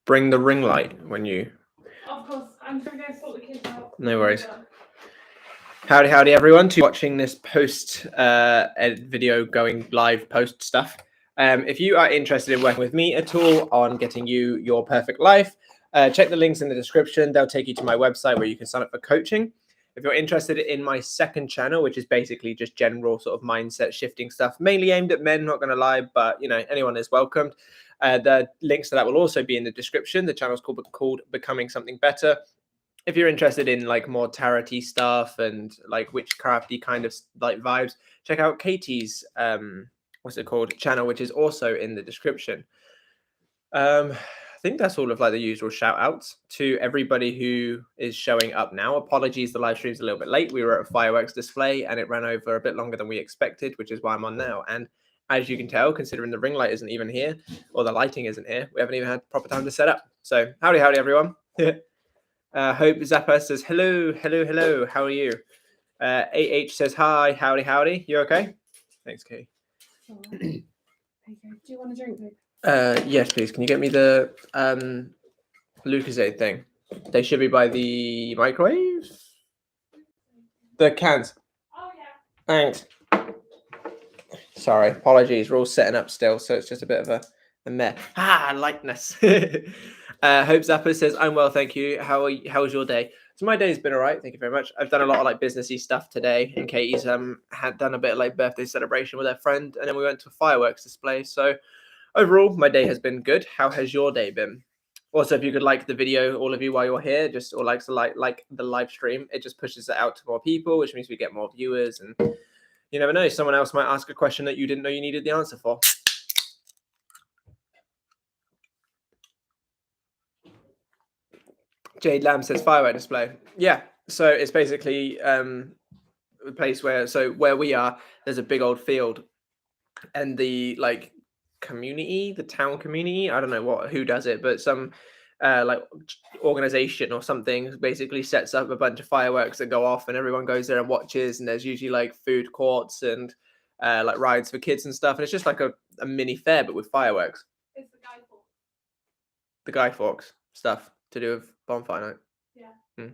bring the ring light when you... Of course, I'm going to go sort the kids out. No worries. Howdy, everyone, to watching this post video going live post stuff. If you are interested in working with me at all on getting you your perfect life, check the links in the description. They'll take you to my website where you can sign up for coaching. If you're interested in my second channel, which is basically just general sort of mindset shifting stuff, mainly aimed at men, not going to lie, but you know, anyone is welcomed. The links to that will also be in the description. The channel's called Becoming Something Better. If you're interested in like more tarot-y stuff and like witchcrafty kind of like vibes, check out Katie's channel, which is also in the description. I think that's all of like the usual shout outs to everybody who is showing up now. Apologies, the live stream's a little bit late. We were at a fireworks display and it ran over a bit longer than we expected, which is why I'm on now. And as you can tell, considering the ring light isn't even here or the lighting isn't here, we haven't even had proper time to set up. So howdy everyone. Hope Zappa says hello. How are you? AH says hi, howdy. You okay? Thanks, Kate. There you go. Do you want a drink, babe? Yes, please. Can you get me the Lucozade thing? They should be by the microwave. The cans. Oh yeah. Thanks. Sorry, apologies. We're all setting up still, so it's just a bit of a mess. Lightness. Hope Zappa says, I'm well, thank you. How was your day? So my day's been all right, thank you very much. I've done a lot of like businessy stuff today, and Katie's had done a bit of like birthday celebration with her friend, and then we went to a fireworks display. So overall, my day has been good. How has your day been? Also, if you could like the video, all of you, while you're here, just or like the live stream, it just pushes it out to more people, which means we get more viewers, and you never know, someone else might ask a question that you didn't know you needed the answer for. Jade Lamb says firework display. Yeah, so it's basically a place where we are, there's a big old field, and the like community, the town community, I don't know who does it, but some like organization or something basically sets up a bunch of fireworks that go off, and everyone goes there and watches, and there's usually like food courts and like rides for kids and stuff, and it's just like a mini fair but with fireworks. It's the Guy Fawkes. The Guy Fawkes stuff to do with bonfire night. Yeah. Yeah.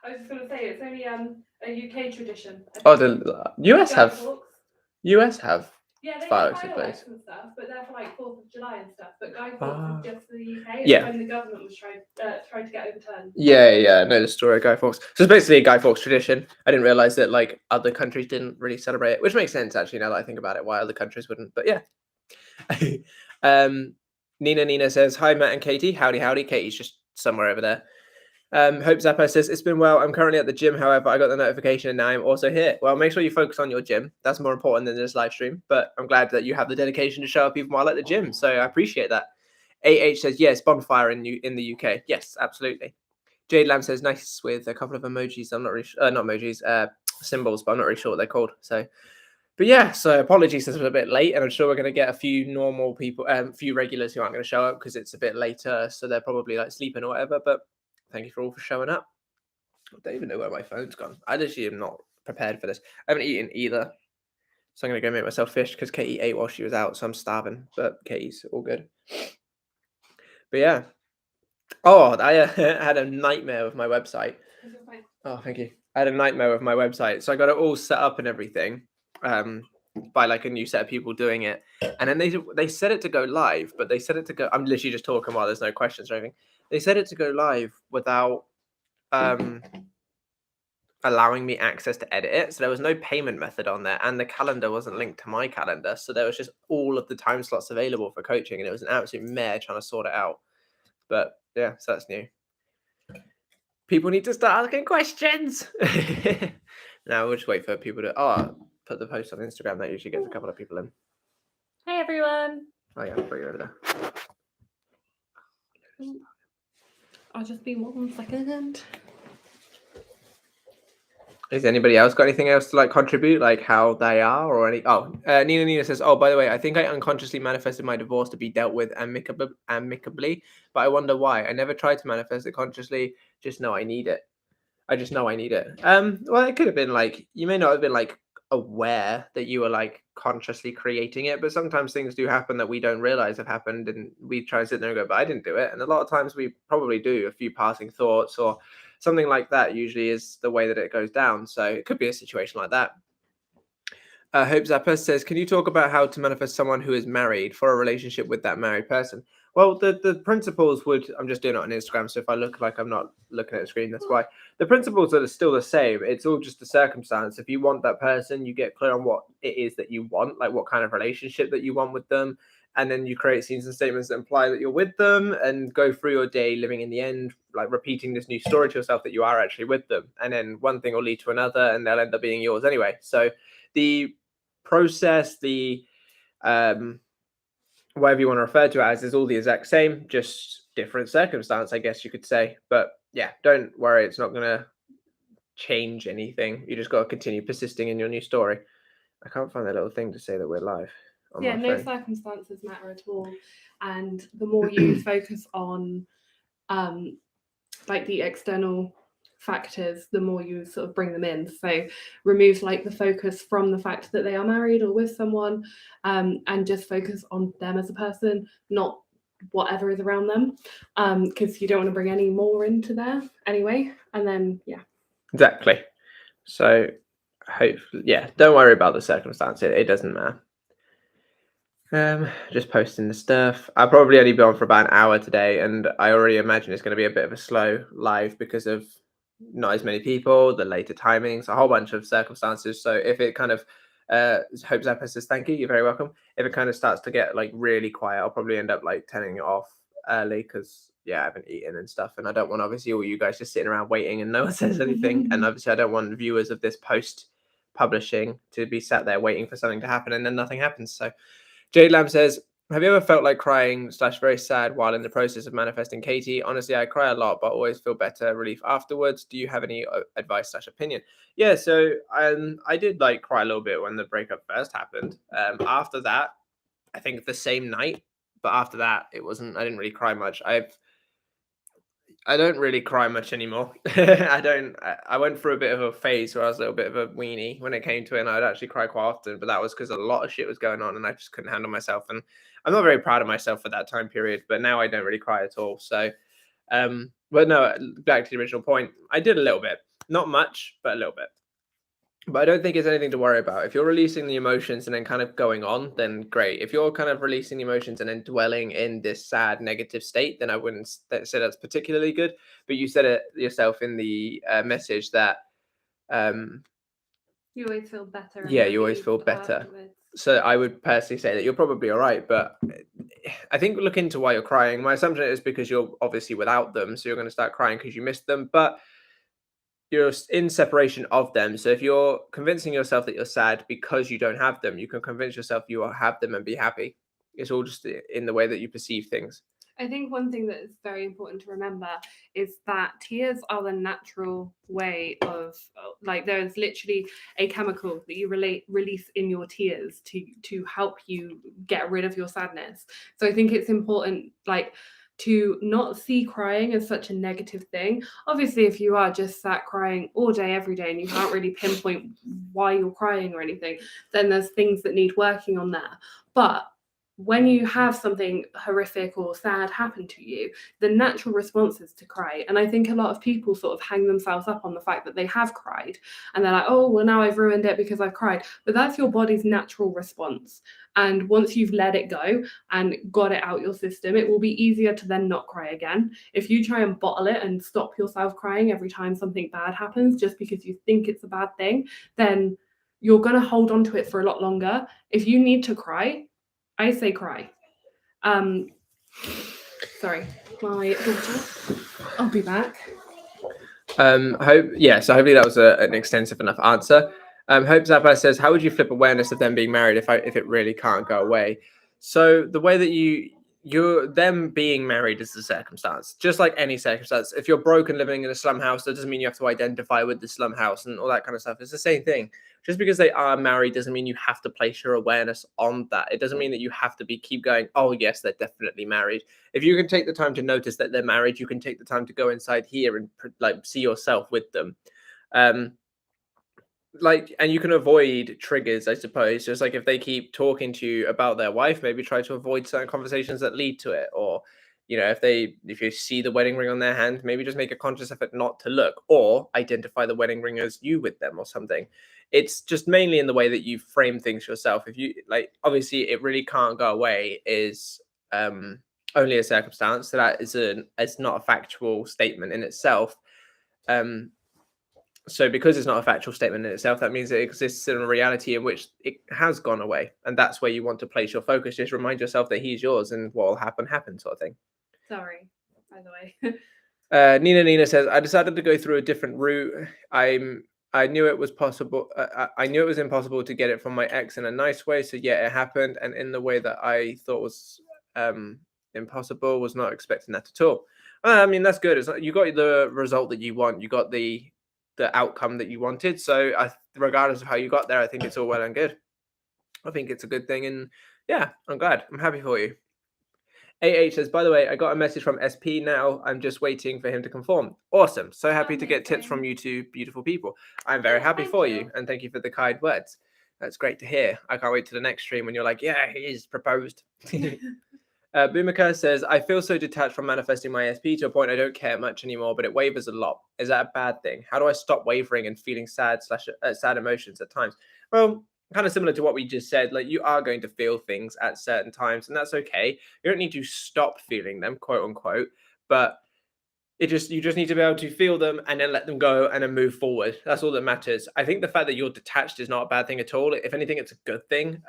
I was just going to say it's only a UK tradition. Oh, the US have. US have. Yeah, they fireworks have in fireworks place. and stuff, but they're for like 4th of July and stuff. But Guy Fawkes is just for the UK. Yeah. When the government was trying to get overturned. Yeah, I know the story of Guy Fawkes. So it's basically a Guy Fawkes tradition. I didn't realize that like other countries didn't really celebrate it, which makes sense actually now that I think about it, why other countries wouldn't. But yeah. Nina says, hi Matt and Katie. Howdy. Katie's just somewhere over there. Hope Zappa says, it's been well. I'm currently at the gym, however, I got the notification and now I'm also here. Well, make sure you focus on your gym. That's more important than this live stream. But I'm glad that you have the dedication to show up even while at the gym. So I appreciate that. AH says, yes, bonfire in the UK. Yes, absolutely. Jade Lamb says, nice, with a couple of emojis. I'm not really sure, not emojis, symbols, but I'm not really sure what they're called. So, but yeah, so apologies, this was a bit late, and I'm sure we're going to get a few normal people, a few regulars who aren't going to show up because it's a bit later. So they're probably like sleeping or whatever. But thank you for all for showing up. I don't even know where my phone's gone. I literally am not prepared for this. I haven't eaten either. So I'm going to go make myself fish because Katie ate while she was out. So I'm starving. But Katie's all good. But yeah. Oh, I had a nightmare with my website. Oh, thank you. I had a nightmare with my website. So I got it all set up and everything by like a new set of people doing it. And then they set it to go live. But they set it to go... I'm literally just talking while there's no questions or anything. They said it to go live without allowing me access to edit it. So there was no payment method on there, and the calendar wasn't linked to my calendar. So there was just all of the time slots available for coaching, and it was an absolute mare trying to sort it out. But yeah, so that's new. People need to start asking questions. Now we'll just wait for people to put the post on Instagram. That usually gets a couple of people in. Hey everyone. Oh yeah, I'll put you over there. I'll just be 1 second. Has anybody else got anything else to like contribute, like how they are or any? Oh, Nina says, oh, by the way, I think I unconsciously manifested my divorce to be dealt with amicably, but I wonder why. I never tried to manifest it consciously. Just know I need it. I just know I need it. Well, it could have been like, you may not have been like aware that you are like consciously creating it, but sometimes things do happen that we don't realize have happened, and we try and sit there and go, but I didn't do it. And a lot of times we probably do a few passing thoughts or something like that. Usually is the way that it goes down. So it could be a situation like that. Hope Zappa says, can you talk about how to manifest someone who is married for a relationship with that married person? Well, the principles would, I'm just doing it on Instagram, so if I look like I'm not looking at the screen, that's why. The principles are still the same. It's all just a circumstance. If you want that person, you get clear on what it is that you want, like what kind of relationship that you want with them. And then you create scenes and statements that imply that you're with them, and go through your day living in the end, like repeating this new story to yourself that you are actually with them. And then one thing will lead to another, and they'll end up being yours anyway. So the process, the whatever you want to refer to it as, is all the exact same, just different circumstance, I guess you could say. But yeah, don't worry, it's not going to change anything. You just got to continue persisting in your new story. I can't find that little thing to say that we're live on Yeah, my no phone. circumstances matter at all. And the more you focus on like the external factors, the more you sort of bring them in. So remove like the focus from the fact that they are married or with someone, and just focus on them as a person, not whatever is around them, because you don't want to bring any more into there anyway. And then Exactly. So hopefully, yeah, don't worry about the circumstance. It doesn't matter. Just posting the stuff. I'll probably only be on for about an hour today, and I already imagine it's going to be a bit of a slow live because of not as many people, the later timings, a whole bunch of circumstances. So if it kind of Hope Zappa says thank you, you're very welcome. If it kind of starts to get like really quiet, I'll probably end up like turning it off early because I haven't eaten and stuff, and I don't want obviously all you guys just sitting around waiting and no one says anything. And obviously I don't want viewers of this post publishing to be sat there waiting for something to happen and then nothing happens. So Jade Lamb says, have you ever felt like crying / very sad while in the process of manifesting Katie? Honestly, I cry a lot, but always feel better relief afterwards. Do you have any advice / opinion? Yeah, so I did like cry a little bit when the breakup first happened. After that, I think the same night, but after that, I didn't really cry much. I don't really cry much anymore. I went through a bit of a phase where I was a little bit of a weenie when it came to it, and I'd actually cry quite often, but that was because a lot of shit was going on and I just couldn't handle myself. And I'm not very proud of myself for that time period, but now I don't really cry at all. So, but no, back to the original point, I did a little bit, not much, but a little bit. But I don't think it's anything to worry about. If you're releasing the emotions and then kind of going on, then great. If you're kind of releasing the emotions and then dwelling in this sad, negative state, then I wouldn't say that's particularly good. But you said it yourself in the message that you always feel better. Yeah, you always feel better. Afterwards. So I would personally say that you're probably all right. But I think look into why you're crying. My assumption is because you're obviously without them. So you're going to start crying because you missed them. But you're in separation of them. So if you're convincing yourself that you're sad because you don't have them, you can convince yourself you will have them and be happy. It's all just in the way that you perceive things. I think one thing that is very important to remember is that tears are the natural way of, like, there's literally a chemical that you release in your tears to help you get rid of your sadness. So I think it's important, like, to not see crying as such a negative thing. Obviously, if you are just sat crying all day, every day, and you can't really pinpoint why you're crying or anything, then there's things that need working on there. But when you have something horrific or sad happen to you, the natural response is to cry. And I think a lot of people sort of hang themselves up on the fact that they have cried. And they're like, oh, well, now I've ruined it because I've cried. But that's your body's natural response. And once you've let it go and got it out your system, it will be easier to then not cry again. If you try and bottle it and stop yourself crying every time something bad happens just because you think it's a bad thing, then you're going to hold on to it for a lot longer. If you need to cry, I say cry. Sorry, my daughter. I'll be back. So hopefully that was an extensive enough answer. Hope Zappa says, how would you flip awareness of them being married if it really can't go away? So the way that you're them being married is the circumstance, just like any circumstance. If you're broke and living in a slum house, that doesn't mean you have to identify with the slum house and all that kind of stuff. It's the same thing. Just because they are married doesn't mean you have to place your awareness on that. It doesn't mean that you have to keep going, oh yes, they're definitely married. If you can take the time to notice that they're married, you can take the time to go inside here and like see yourself with them. like, and you can avoid triggers, I suppose. Just like if they keep talking to you about their wife, maybe try to avoid certain conversations that lead to it. Or, if you see the wedding ring on their hand, maybe just make a conscious effort not to look, or identify the wedding ring as you with them or something. It's just mainly in the way that you frame things yourself. If you like, obviously, it really can't go away. Is only a circumstance. So that is it's not a factual statement in itself. Um, so because it's not a factual statement in itself, that means it exists in a reality in which it has gone away. And that's where you want to place your focus. Just remind yourself that he's yours and what will happen, sort of thing. Sorry, by the way. Nina says, I decided to go through a different route. I knew it was possible. I knew it was impossible to get it from my ex in a nice way. So yeah, it happened. And in the way that I thought was impossible, was not expecting that at all. I mean, that's good. It's like you got the result that you want. You got the outcome that you wanted. So regardless of how you got there, I think it's all well and good. I think it's a good thing. And yeah, I'm glad. I'm happy for you. AH says, by the way, I got a message from SP now. I'm just waiting for him to conform. Awesome. So happy to get tips from you two beautiful people. I'm very happy for you. And thank you for the kind words. That's great to hear. I can't wait to the next stream when you're like, yeah, he is proposed. Boomika says, I feel so detached from manifesting my SP to a point I don't care much anymore, but it wavers a lot. Is that a bad thing? How do I stop wavering and feeling sad emotions at times? Well, kind of similar to what we just said, like you are going to feel things at certain times, and that's okay. You don't need to stop feeling them, quote unquote, but you just need to be able to feel them and then let them go and then move forward. That's all that matters. I think the fact that you're detached is not a bad thing at all. If anything, it's a good thing.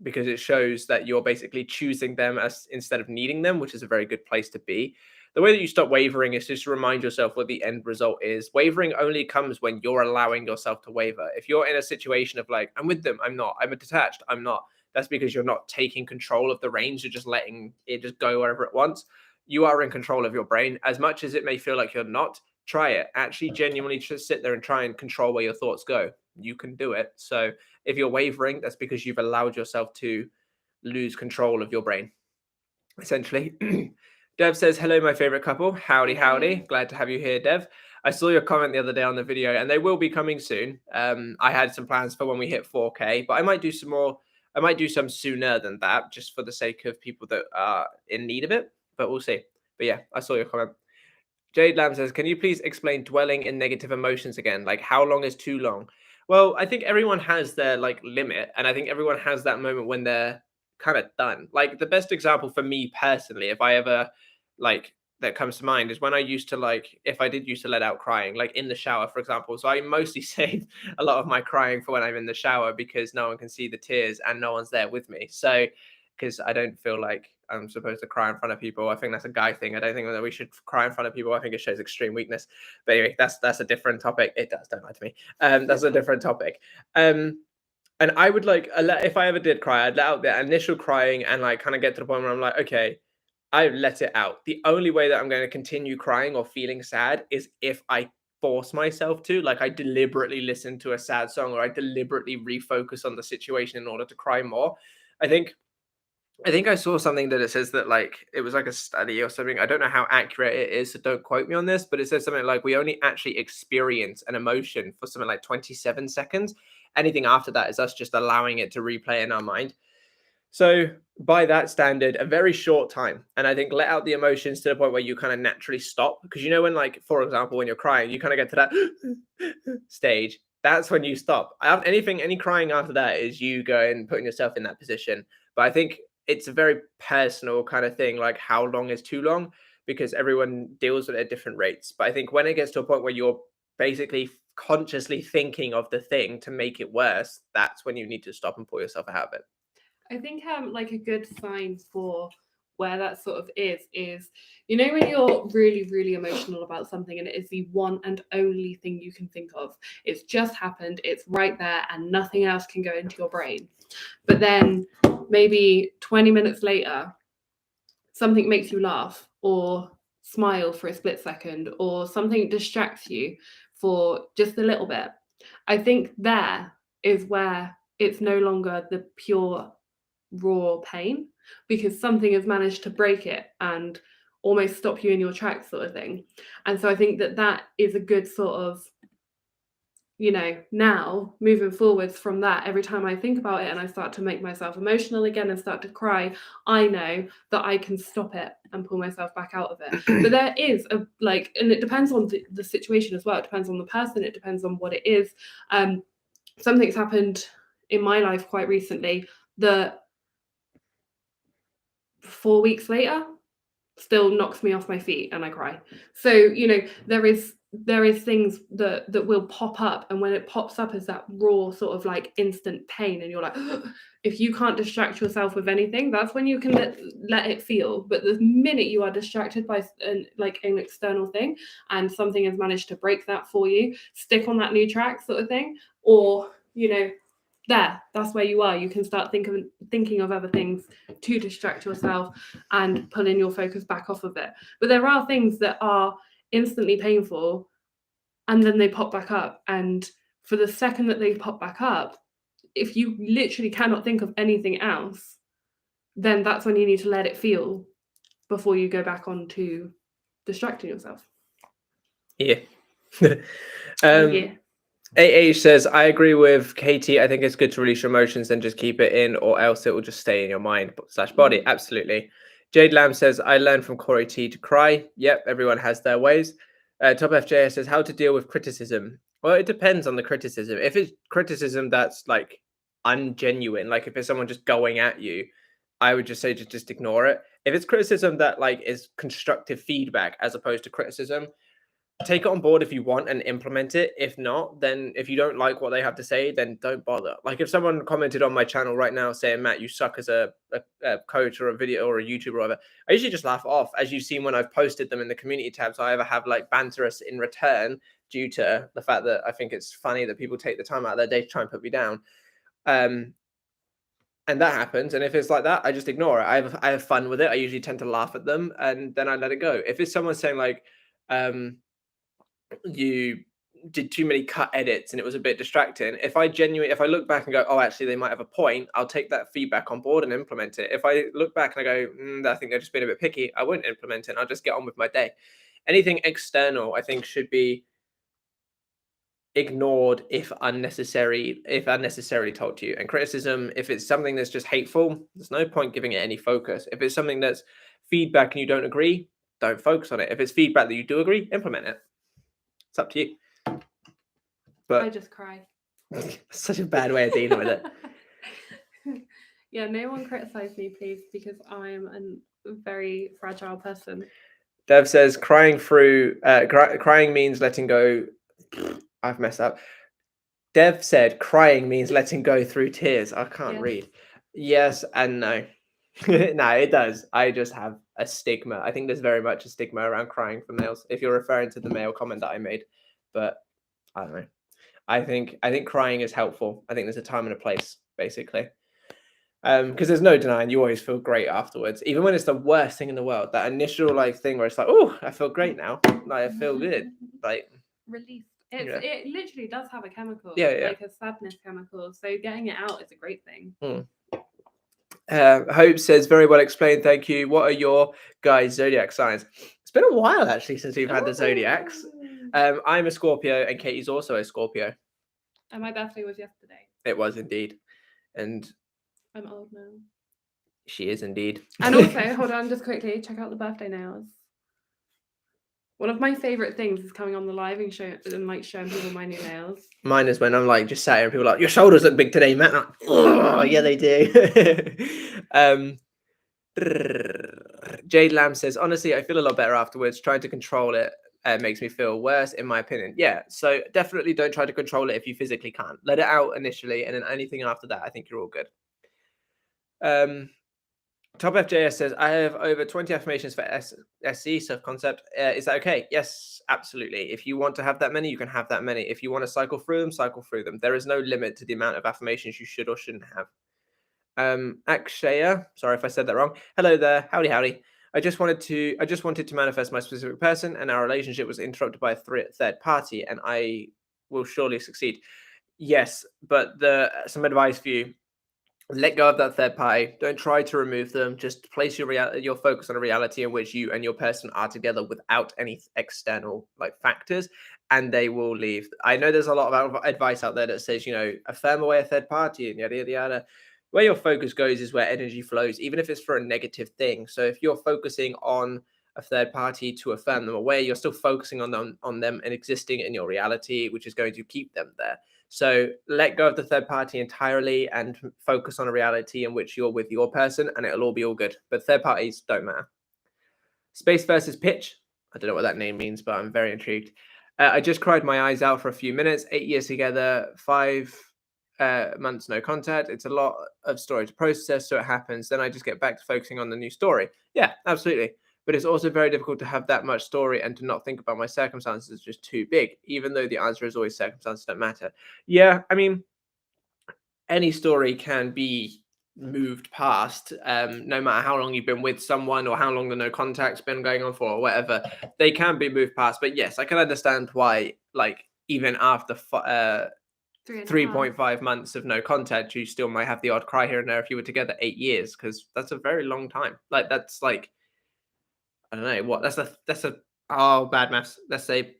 Because it shows that you're basically choosing them as instead of needing them, which is a very good place to be. The way that you stop wavering is just to remind yourself what the end result is. Wavering only comes when you're allowing yourself to waver. If you're in a situation of like, I'm with them, I'm not, I'm detached, I'm not, that's because you're not taking control of the reins. You're just letting it just go wherever it wants. You are in control of your brain. As much as it may feel like you're not, try it. Actually, genuinely just sit there and try and control where your thoughts go. You can do it. So if you're wavering, that's because you've allowed yourself to lose control of your brain, essentially. Dev says, hello, my favorite couple. Howdy, howdy. Glad to have you here, Dev. I saw your comment the other day on the video, and they will be coming soon. I had some plans for when we hit 4K, but I might do some more. I might do some sooner than that, just for the sake of people that are in need of it, but we'll see. But yeah, I saw your comment. Jade Lamb says, can you please explain dwelling in negative emotions again? Like, how long is too long? Well, I think everyone has their like limit, and I think everyone has that moment when they're kind of done. Like the best example for me personally, if I ever like that comes to mind, is when I used to like if I did used to let out crying, like in the shower, for example. So I mostly save a lot of my crying for when I'm in the shower because no one can see the tears and no one's there with me. So because I don't feel like I'm supposed to cry in front of people. I think that's a guy thing. I don't think that we should cry in front of people. I think it shows extreme weakness. But anyway, that's a different topic. It does, don't lie to me. That's a different topic. And I would like if I ever did cry, I'd let out the initial crying and like kind of get to the point where I'm like, okay, I let it out. The only way that I'm going to continue crying or feeling sad is if I force myself to, like I deliberately listen to a sad song or I deliberately refocus on the situation in order to cry more. I think I saw something that it says that like it was like a study or something. I don't know how accurate it is, so don't quote me on this, but it says something like we only actually experience an emotion for something like 27 seconds. Anything after that is us just allowing it to replay in our mind. So by that standard, a very short time. And I think let out the emotions to the point where you kind of naturally stop. Because when like, for example, when you're crying, you kind of get to that stage. That's when you stop. Any crying after that is you going putting yourself in that position. But I think it's a very personal kind of thing, like how long is too long, because everyone deals with it at different rates. But I think when it gets to a point where you're basically consciously thinking of the thing to make it worse, that's when you need to stop and pull yourself out of it. I think like a good sign for where that sort of is when you're really, really emotional about something and it is the one and only thing you can think of. It's just happened, it's right there, and nothing else can go into your brain. But then maybe 20 minutes later, something makes you laugh or smile for a split second, or something distracts you for just a little bit. I think there is where it's no longer the pure raw pain, because something has managed to break it and almost stop you in your tracks, sort of thing. And so I think that is a good sort of you know, now moving forwards from that, every time I think about it and I start to make myself emotional again and start to cry, I know that I can stop it and pull myself back out of it. But there is a and it depends on the situation as well. It depends on the person. It depends on what it is. Something's happened in my life quite recently that 4 weeks later still knocks me off my feet and I cry. So, you know, there is things that will pop up, and when it pops up as that raw sort of like instant pain, and you're like, if you can't distract yourself with anything, that's when you can let it feel. But the minute you are distracted by an external thing and something has managed to break that for you, stick on that new track sort of thing, or, you know, that's where you are. You can start thinking of other things to distract yourself and pulling your focus back off of it. But there are things that are instantly painful and then they pop back up, and for the second that they pop back up, if you literally cannot think of anything else, then that's when you need to let it feel before you go back on to distracting yourself. Yeah. Yeah. AA says, I agree with Katie. I think it's good to release your emotions and just keep it in, or else it will just stay in your mind / body. Absolutely. Jade Lamb says, I learned from Corey T to cry. Yep, everyone has their ways. Top FJ says, how to deal with criticism. Well, it depends on the criticism. If it's criticism that's like ungenuine, like if it's someone just going at you, I would just say just ignore it. If it's criticism that like is constructive feedback as opposed to criticism, take it on board if you want and implement it. If not, then if you don't like what they have to say, then don't bother. Like if someone commented on my channel right now saying, Matt, you suck as a coach or a video or a YouTuber or whatever, I usually just laugh off. As you've seen when I've posted them in the community tabs, I either have like banterous in return due to the fact that I think it's funny that people take the time out of their day to try and put me down. And that happens. And if it's like that, I just ignore it. I have fun with it. I usually tend to laugh at them and then I let it go. If it's someone saying like, you did too many cut edits and it was a bit distracting, if I look back and go, oh, actually they might have a point, I'll take that feedback on board and implement it. If I look back and I go, I think they're just being a bit picky, I won't implement it. I'll just get on with my day. Anything external, I think, should be ignored if unnecessarily told to you. And criticism, if it's something that's just hateful, there's no point giving it any focus. If it's something that's feedback and you don't agree, don't focus on it. If it's feedback that you do agree, implement it. It's up to you. But I just cry. Such a bad way of dealing with it. Yeah, no one criticize me, please, because I'm a very fragile person. Dev says crying means letting go. I've messed up. Dev said crying means letting go through tears. I can't read. Yes and no. No, it does. I just have a stigma. I think there's very much a stigma around crying for males, if you're referring to the male comment that I made. But I don't know. I think crying is helpful. I think there's a time and a place, basically. Because there's no denying you always feel great afterwards, even when it's the worst thing in the world. That initial like thing where it's like, oh, I feel great now. Like I feel good. Like release. It literally does have a chemical. Yeah. Like a sadness chemical. So getting it out is a great thing. Hope says, very well explained, thank you. What are your guys' zodiac signs? It's been a while actually since we've had the zodiacs. I'm a Scorpio and Katie's also a Scorpio. And my birthday was yesterday. It was indeed. And I'm old now. She is indeed. And also, hold on, just quickly, check out the birthday nails. One of my favorite things is coming on the live and showing people my new nails. Mine is when I'm like just sat here and people are like, your shoulders look big today, Matt. Like, oh yeah, they do. Jade Lamb says, honestly, I feel a lot better afterwards. Trying to control it makes me feel worse, in my opinion. Yeah, so definitely don't try to control it if you physically can't. Let it out initially, and then anything after that, I think you're all good. Top FJS says, I have over 20 affirmations for SC, self-concept. Is that okay? Yes, absolutely. If you want to have that many, you can have that many. If you want to cycle through them. There is no limit to the amount of affirmations you should or shouldn't have. Akshaya, sorry if I said that wrong. Hello there. Howdy. I just wanted to manifest my specific person, and our relationship was interrupted by a third party, and I will surely succeed. Yes, but some advice for you. Let go of that third party. Don't try to remove them. Just place your focus on a reality in which you and your person are together without any external like factors, and they will leave. I know there's a lot of advice out there that says, affirm away a third party and yada yada yada. Where your focus goes is where energy flows, even if it's for a negative thing. So if you're focusing on a third party to affirm them away, you're still focusing on them and existing in your reality, which is going to keep them there. So let go of the third party entirely and focus on a reality in which you're with your person, and it'll all be all good. But third parties don't matter. Space versus pitch. I don't know what that name means, but I'm very intrigued. I just cried my eyes out for a few minutes. 8 years together, 5 months no contact. It's a lot of story to process, so it happens. Then I just get back to focusing on the new story. Yeah, absolutely. But it's also very difficult to have that much story and to not think about my circumstances is just too big, even though the answer is always circumstances don't matter. Yeah, I mean, any story can be moved past, no matter how long you've been with someone or how long the no contact's been going on for or whatever. They can be moved past. But yes, I can understand why, like, even after 3.5 months of no contact, you still might have the odd cry here and there if you were together 8 years, because that's a very long time. Like, that's like, I don't know what that's a bad maths. Let's say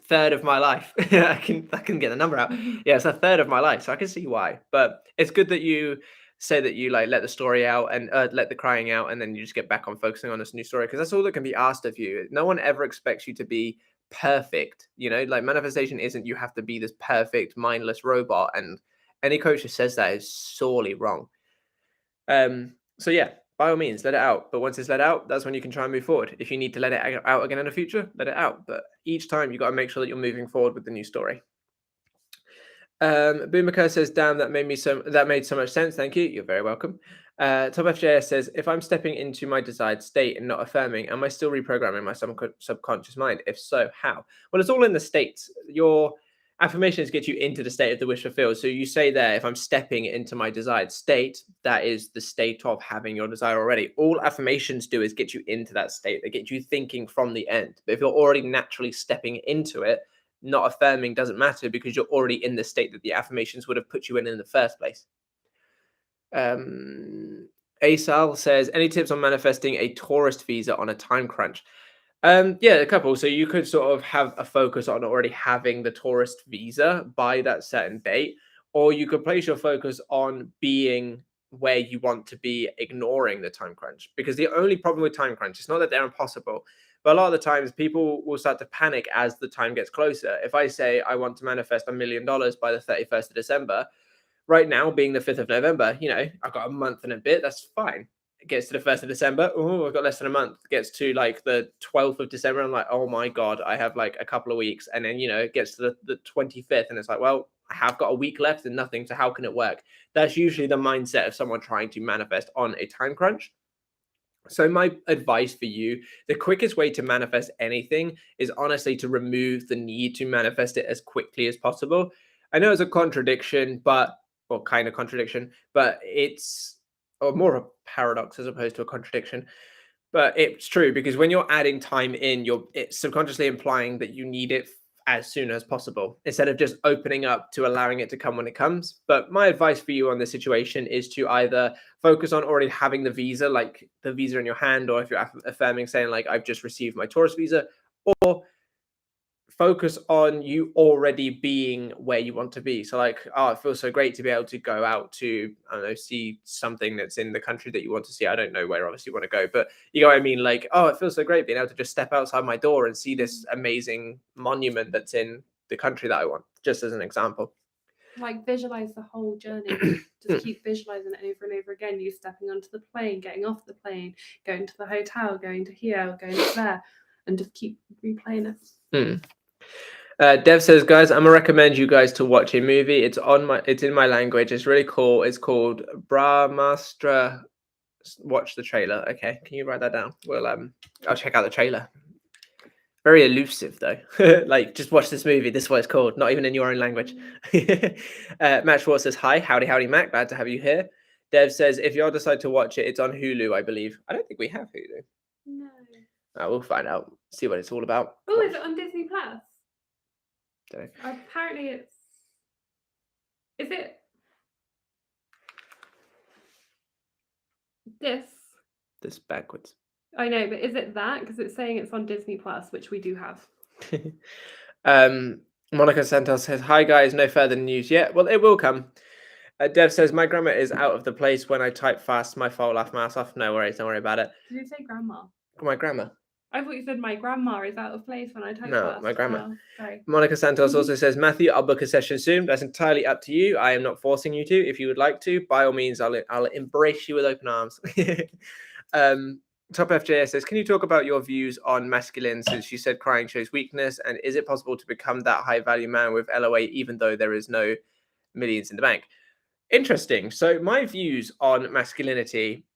third of my life. I can get the number out. Yeah, it's a third of my life, so I can see why. But it's good that you say that you like let the story out and let the crying out, and then you just get back on focusing on this new story, because that's all that can be asked of you. No one ever expects you to be perfect. Like manifestation isn't you have to be this perfect mindless robot, and any coach who says that is sorely wrong. So yeah, by all means, let it out. But once it's let out, that's when you can try and move forward. If you need to let it out again in the future, let it out. But each time you got to make sure that you're moving forward with the new story. Boomaker says, "Damn, that made so much sense. Thank you. You're very welcome." Top FJS says, "If I'm stepping into my desired state and not affirming, am I still reprogramming my subconscious mind? If so, how?" Well, it's all in the states. Your affirmations get you into the state of the wish fulfilled. So you say there, if I'm stepping into my desired state, that is the state of having your desire already. All affirmations do is get you into that state. They get you thinking from the end. But if you're already naturally stepping into it, not affirming doesn't matter, because you're already in the state that the affirmations would have put you in the first place. Asal says, any tips on manifesting a tourist visa on a time crunch? Yeah, a couple. So you could sort of have a focus on already having the tourist visa by that certain date, or you could place your focus on being where you want to be, ignoring the time crunch. Because the only problem with time crunch is not that they're impossible, but a lot of the times people will start to panic as the time gets closer. If I say I want to manifest $1 million by the 31st of December, right now being the 5th of November, I've got a month and a bit, that's fine. It gets to the 1st of December, oh, I've got less than a month. It gets to like the 12th of December, I'm like, oh my God, I have like a couple of weeks. And then, it gets to the 25th and it's like, well, I have got a week left and nothing, so how can it work? That's usually the mindset of someone trying to manifest on a time crunch. So my advice for you, the quickest way to manifest anything is honestly to remove the need to manifest it as quickly as possible. I know it's a contradiction, or kind of contradiction, but it's more of a paradox as opposed to a contradiction. But it's true, because when you're adding time in, it's subconsciously implying that you need it as soon as possible, instead of just opening up to allowing it to come when it comes. But my advice for you on this situation is to either focus on already having the visa, like the visa in your hand, or if you're affirming, saying like, I've just received my tourist visa, or focus on you already being where you want to be. So like, oh, it feels so great to be able to go out to, I don't know, see something that's in the country that you want to see. I don't know where obviously you want to go, but you know what I mean? Like, oh, it feels so great being able to just step outside my door and see this amazing monument that's in the country that I want, just as an example. Like, visualize the whole journey. Just keep visualizing it over and over again. You stepping onto the plane, getting off the plane, going to the hotel, going to here, going to there, and just keep replaying it. Dev says, guys, I'm gonna recommend you guys to watch a movie. It's in my language. It's really cool. It's called Brahmastra. Watch the trailer. Okay, can you write that down? Well, I'll check out the trailer. Very elusive though. Like, just watch this movie. This is what it's called. Not even in your own language. Matt Schwartz says, hi, howdy, Mac. Glad to have you here. Dev says, if y'all decide to watch it, it's on Hulu, I believe. I don't think we have Hulu. No. We'll find out. See what it's all about. Oh, is it on Disney Plus? Apparently it's... Is it... This backwards. I know, but is it that? Because it's saying it's on Disney Plus, which we do have. Monica Santos says, "Hi guys, no further news yet." Well, it will come. Dev says, "My grammar is out of the place when I type fast. My fault, laugh my ass off." No worries, don't worry about it. Did you say grandma? My grammar. I thought you said my grandma is out of place when I type No, fast. my grammar. Oh, sorry. Monica Santos also says, "Matthew, I'll book a session soon. That's entirely up to you. I am not forcing you to. If you would like to, by all means, I'll embrace you with open arms." Top FJS says, "Can you talk about your views on masculine, since you said crying shows weakness, and is it possible to become that high value man with LOA even though there is no millions in the bank?" Interesting. So my views on masculinity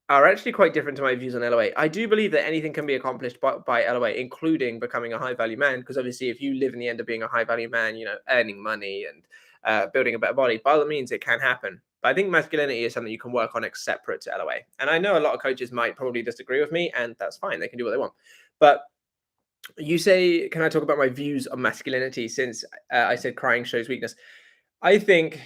are actually quite different to my views on LOA. I do believe that anything can be accomplished by LOA, including becoming a high value man, because obviously if you live in the end of being a high value man, earning money and building a better body, by all means it can happen. But I think masculinity is something you can work on separate to LOA. And I know a lot of coaches might probably disagree with me, and that's fine. They can do what they want. But you say, can I talk about my views on masculinity, since I said crying shows weakness? I think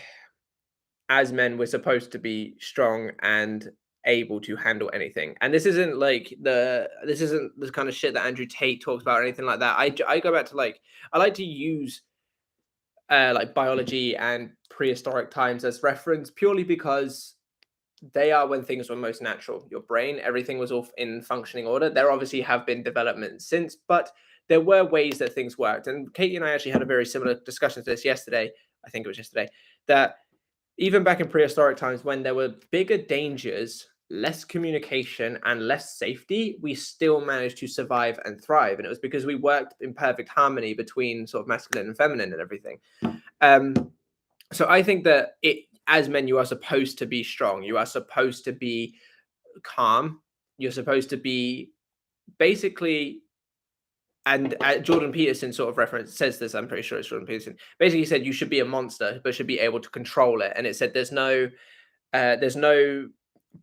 as men, we're supposed to be strong and able to handle anything. And this isn't the kind of shit that Andrew Tate talks about or anything like that. I go back to I like to use like biology and prehistoric times as reference, purely because they are when things were most natural. Your brain, everything was all in functioning order. There obviously have been developments since, but there were ways that things worked. And Katie and I actually had a very similar discussion to this yesterday. I think it was yesterday, that even back in prehistoric times, when there were bigger dangers, less communication, and less safety, we still managed to survive and thrive. And it was because we worked in perfect harmony between sort of masculine and feminine and everything. So I think that as men, you are supposed to be strong. You are supposed to be calm. You're supposed to be basically, and Jordan Peterson sort of says this, I'm pretty sure it's Jordan Peterson, basically said you should be a monster, but should be able to control it. And it said there's no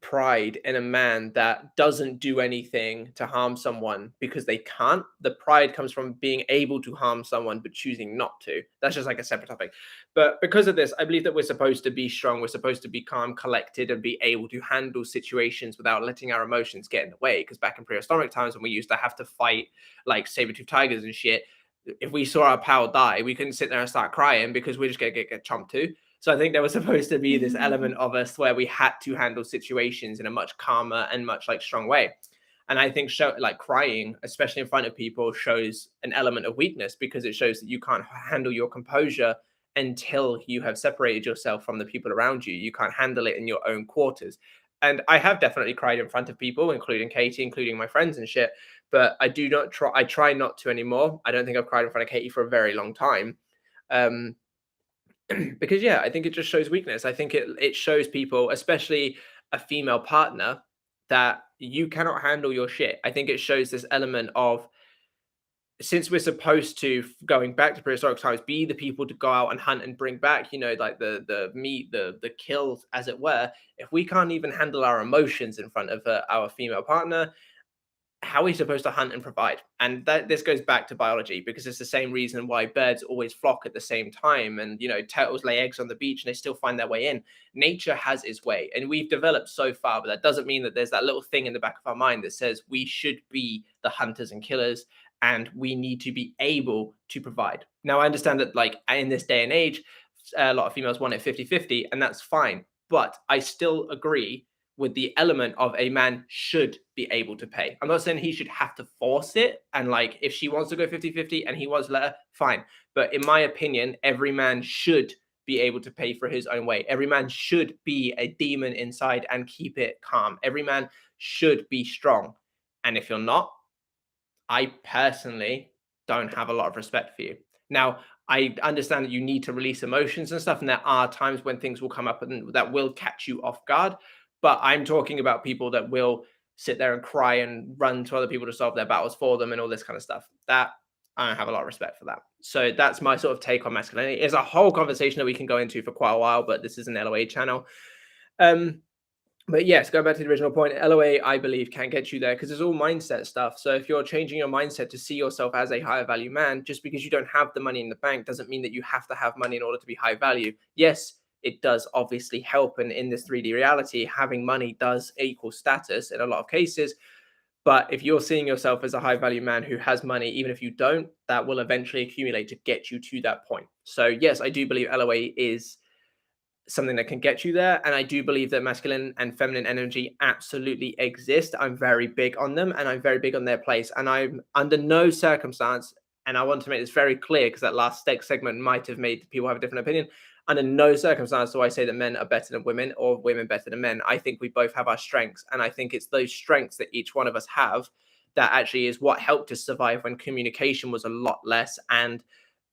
pride in a man that doesn't do anything to harm someone because they can't. The pride comes from being able to harm someone but choosing not to. That's just like a separate topic. But because of this, I believe that we're supposed to be strong. We're supposed to be calm, collected, and be able to handle situations without letting our emotions get in the way. Because back in prehistoric times, when we used to have to fight like saber-toothed tigers and shit, if we saw our pal die, we couldn't sit there and start crying because we're just going to get chomped to. So I think there was supposed to be this element of us where we had to handle situations in a much calmer and much strong way. And I think crying, especially in front of people, shows an element of weakness, because it shows that you can't handle your composure until you have separated yourself from the people around you. You can't handle it in your own quarters. And I have definitely cried in front of people, including Katie, including my friends and shit. But I try not to anymore. I don't think I've cried in front of Katie for a very long time. Because I think it just shows weakness. I think it shows people, especially a female partner, that you cannot handle your shit. I think it shows this element of, since we're supposed to, going back to prehistoric times, be the people to go out and hunt and bring back, like the meat, the kills, as it were. If we can't even handle our emotions in front of our female partner, how are we supposed to hunt and provide? And this goes back to biology, because it's the same reason why birds always flock at the same time, and turtles lay eggs on the beach and they still find their way in. Nature has its way, and we've developed so far, but that doesn't mean that there's that little thing in the back of our mind that says we should be the hunters and killers, and we need to be able to provide. Now, I understand that in this day and age, a lot of females want it 50-50, and that's fine, but I still agree with the element of a man should be able to pay. I'm not saying he should have to force it, and if she wants to go 50-50 and he wants to let her, fine. But in my opinion, every man should be able to pay for his own way. Every man should be a demon inside and keep it calm. Every man should be strong. And if you're not, I personally don't have a lot of respect for you. Now, I understand that you need to release emotions and stuff, and there are times when things will come up and that will catch you off guard. But I'm talking about people that will sit there and cry and run to other people to solve their battles for them and all this kind of stuff. That I don't have a lot of respect for that. So that's my sort of take on masculinity. It's a whole conversation that we can go into for quite a while, but this is an LOA channel. But yes, going back to the original point, LOA, I believe, can get you there because it's all mindset stuff. So if you're changing your mindset to see yourself as a higher value man, just because you don't have the money in the bank doesn't mean that you have to have money in order to be high value. Yes, it does obviously help. And in this 3D reality, having money does equal status in a lot of cases. But if you're seeing yourself as a high value man who has money, even if you don't, that will eventually accumulate to get you to that point. So yes, I do believe LOA is something that can get you there. And I do believe that masculine and feminine energy absolutely exist. I'm very big on them, and I'm very big on their place. And I'm under no circumstance, and I want to make this very clear because that last segment might have made people have a different opinion. Under no circumstance do I say that men are better than women or women better than men. I think we both have our strengths. And I think it's those strengths that each one of us have that actually is what helped us survive when communication was a lot less, and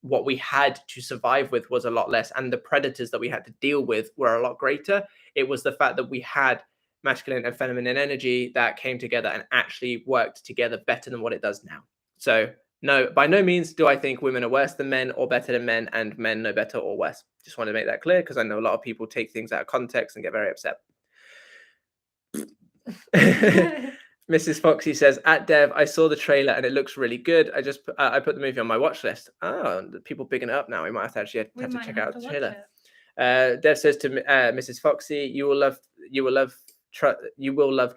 what we had to survive with was a lot less, and the predators that we had to deal with were a lot greater. It was the fact that we had masculine and feminine energy that came together and actually worked together better than what it does now. So no, by no means do I think women are worse than men or better than men, and men no better or worse. Just want to make that clear because I know a lot of people take things out of context and get very upset. Mrs. Foxy says, at Dev, I saw the trailer and it looks really good. I put the movie on my watch list. Oh, the people bigging it up now. We might have to actually have to check out the trailer. Dev says to Mrs. Foxy, you will love,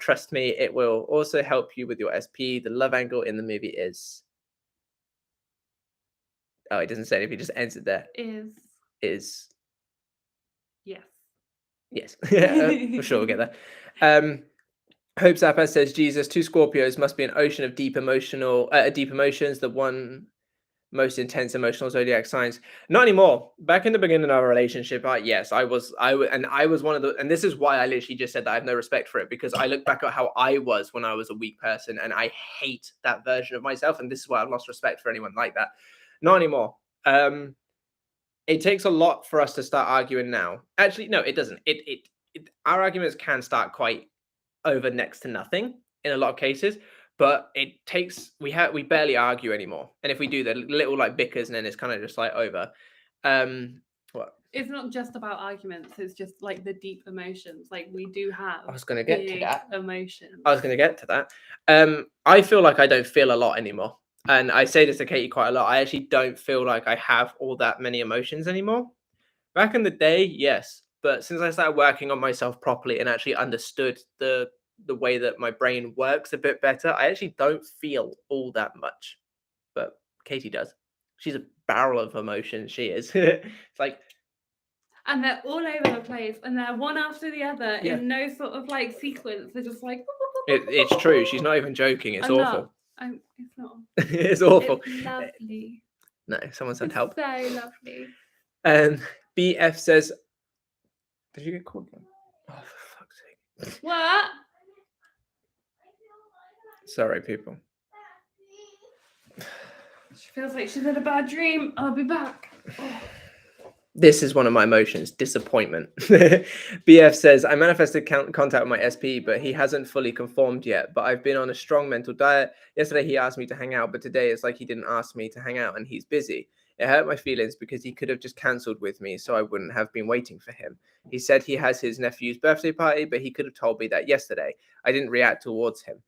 trust me. It will also help you with your SP. The love angle in the movie is. Oh, it doesn't say anything. It just ends it there. Is. Yes. Yes. For sure we'll get there. Hope Zappa says, Jesus, 2 Scorpios must be an ocean of deep emotions, the one most intense emotional zodiac signs. Not anymore. Back in the beginning of our relationship, yes, I was one of the, and this is why I literally just said that I have no respect for it, because I look back at how I was when I was a weak person, and I hate that version of myself, and this is why I've lost respect for anyone like that. Not anymore. It takes a lot for us to start arguing now. Actually, no, it doesn't. Our arguments can start quite over next to nothing in a lot of cases, but it takes we barely argue anymore, and if we do, they're little like bickers, and then it's kind of just like over. What? It's not just about arguments, it's just like the deep emotions. Like we do have I was going to get to that emotions. I was going to get to that. I feel like I don't feel a lot anymore, and I say this to Katie quite a lot. I actually don't feel like I have all that many emotions anymore. Back in the day, yes. But since I started working on myself properly and actually understood the way that my brain works a bit better, I actually don't feel all that much. But Katie does. She's a barrel of emotions. She is. It's like, and they're all over the place, and they're one after the other in no sort of like sequence. They're just like. It's true. She's not even joking. It's awful. It's not. It's awful. It's lovely. No, someone said help. So lovely. BF says, did you get called? Oh, for fuck's sake. What? Sorry, people. She feels like she's had a bad dream. I'll be back. Oh. This is one of my emotions, disappointment. BF says, I manifested contact with my SP, but he hasn't fully conformed yet. But I've been on a strong mental diet. Yesterday, he asked me to hang out, but today it's like he didn't ask me to hang out and he's busy. It hurt my feelings because he could have just cancelled with me, so I wouldn't have been waiting for him. He said he has his nephew's birthday party, but he could have told me that yesterday. I didn't react towards him.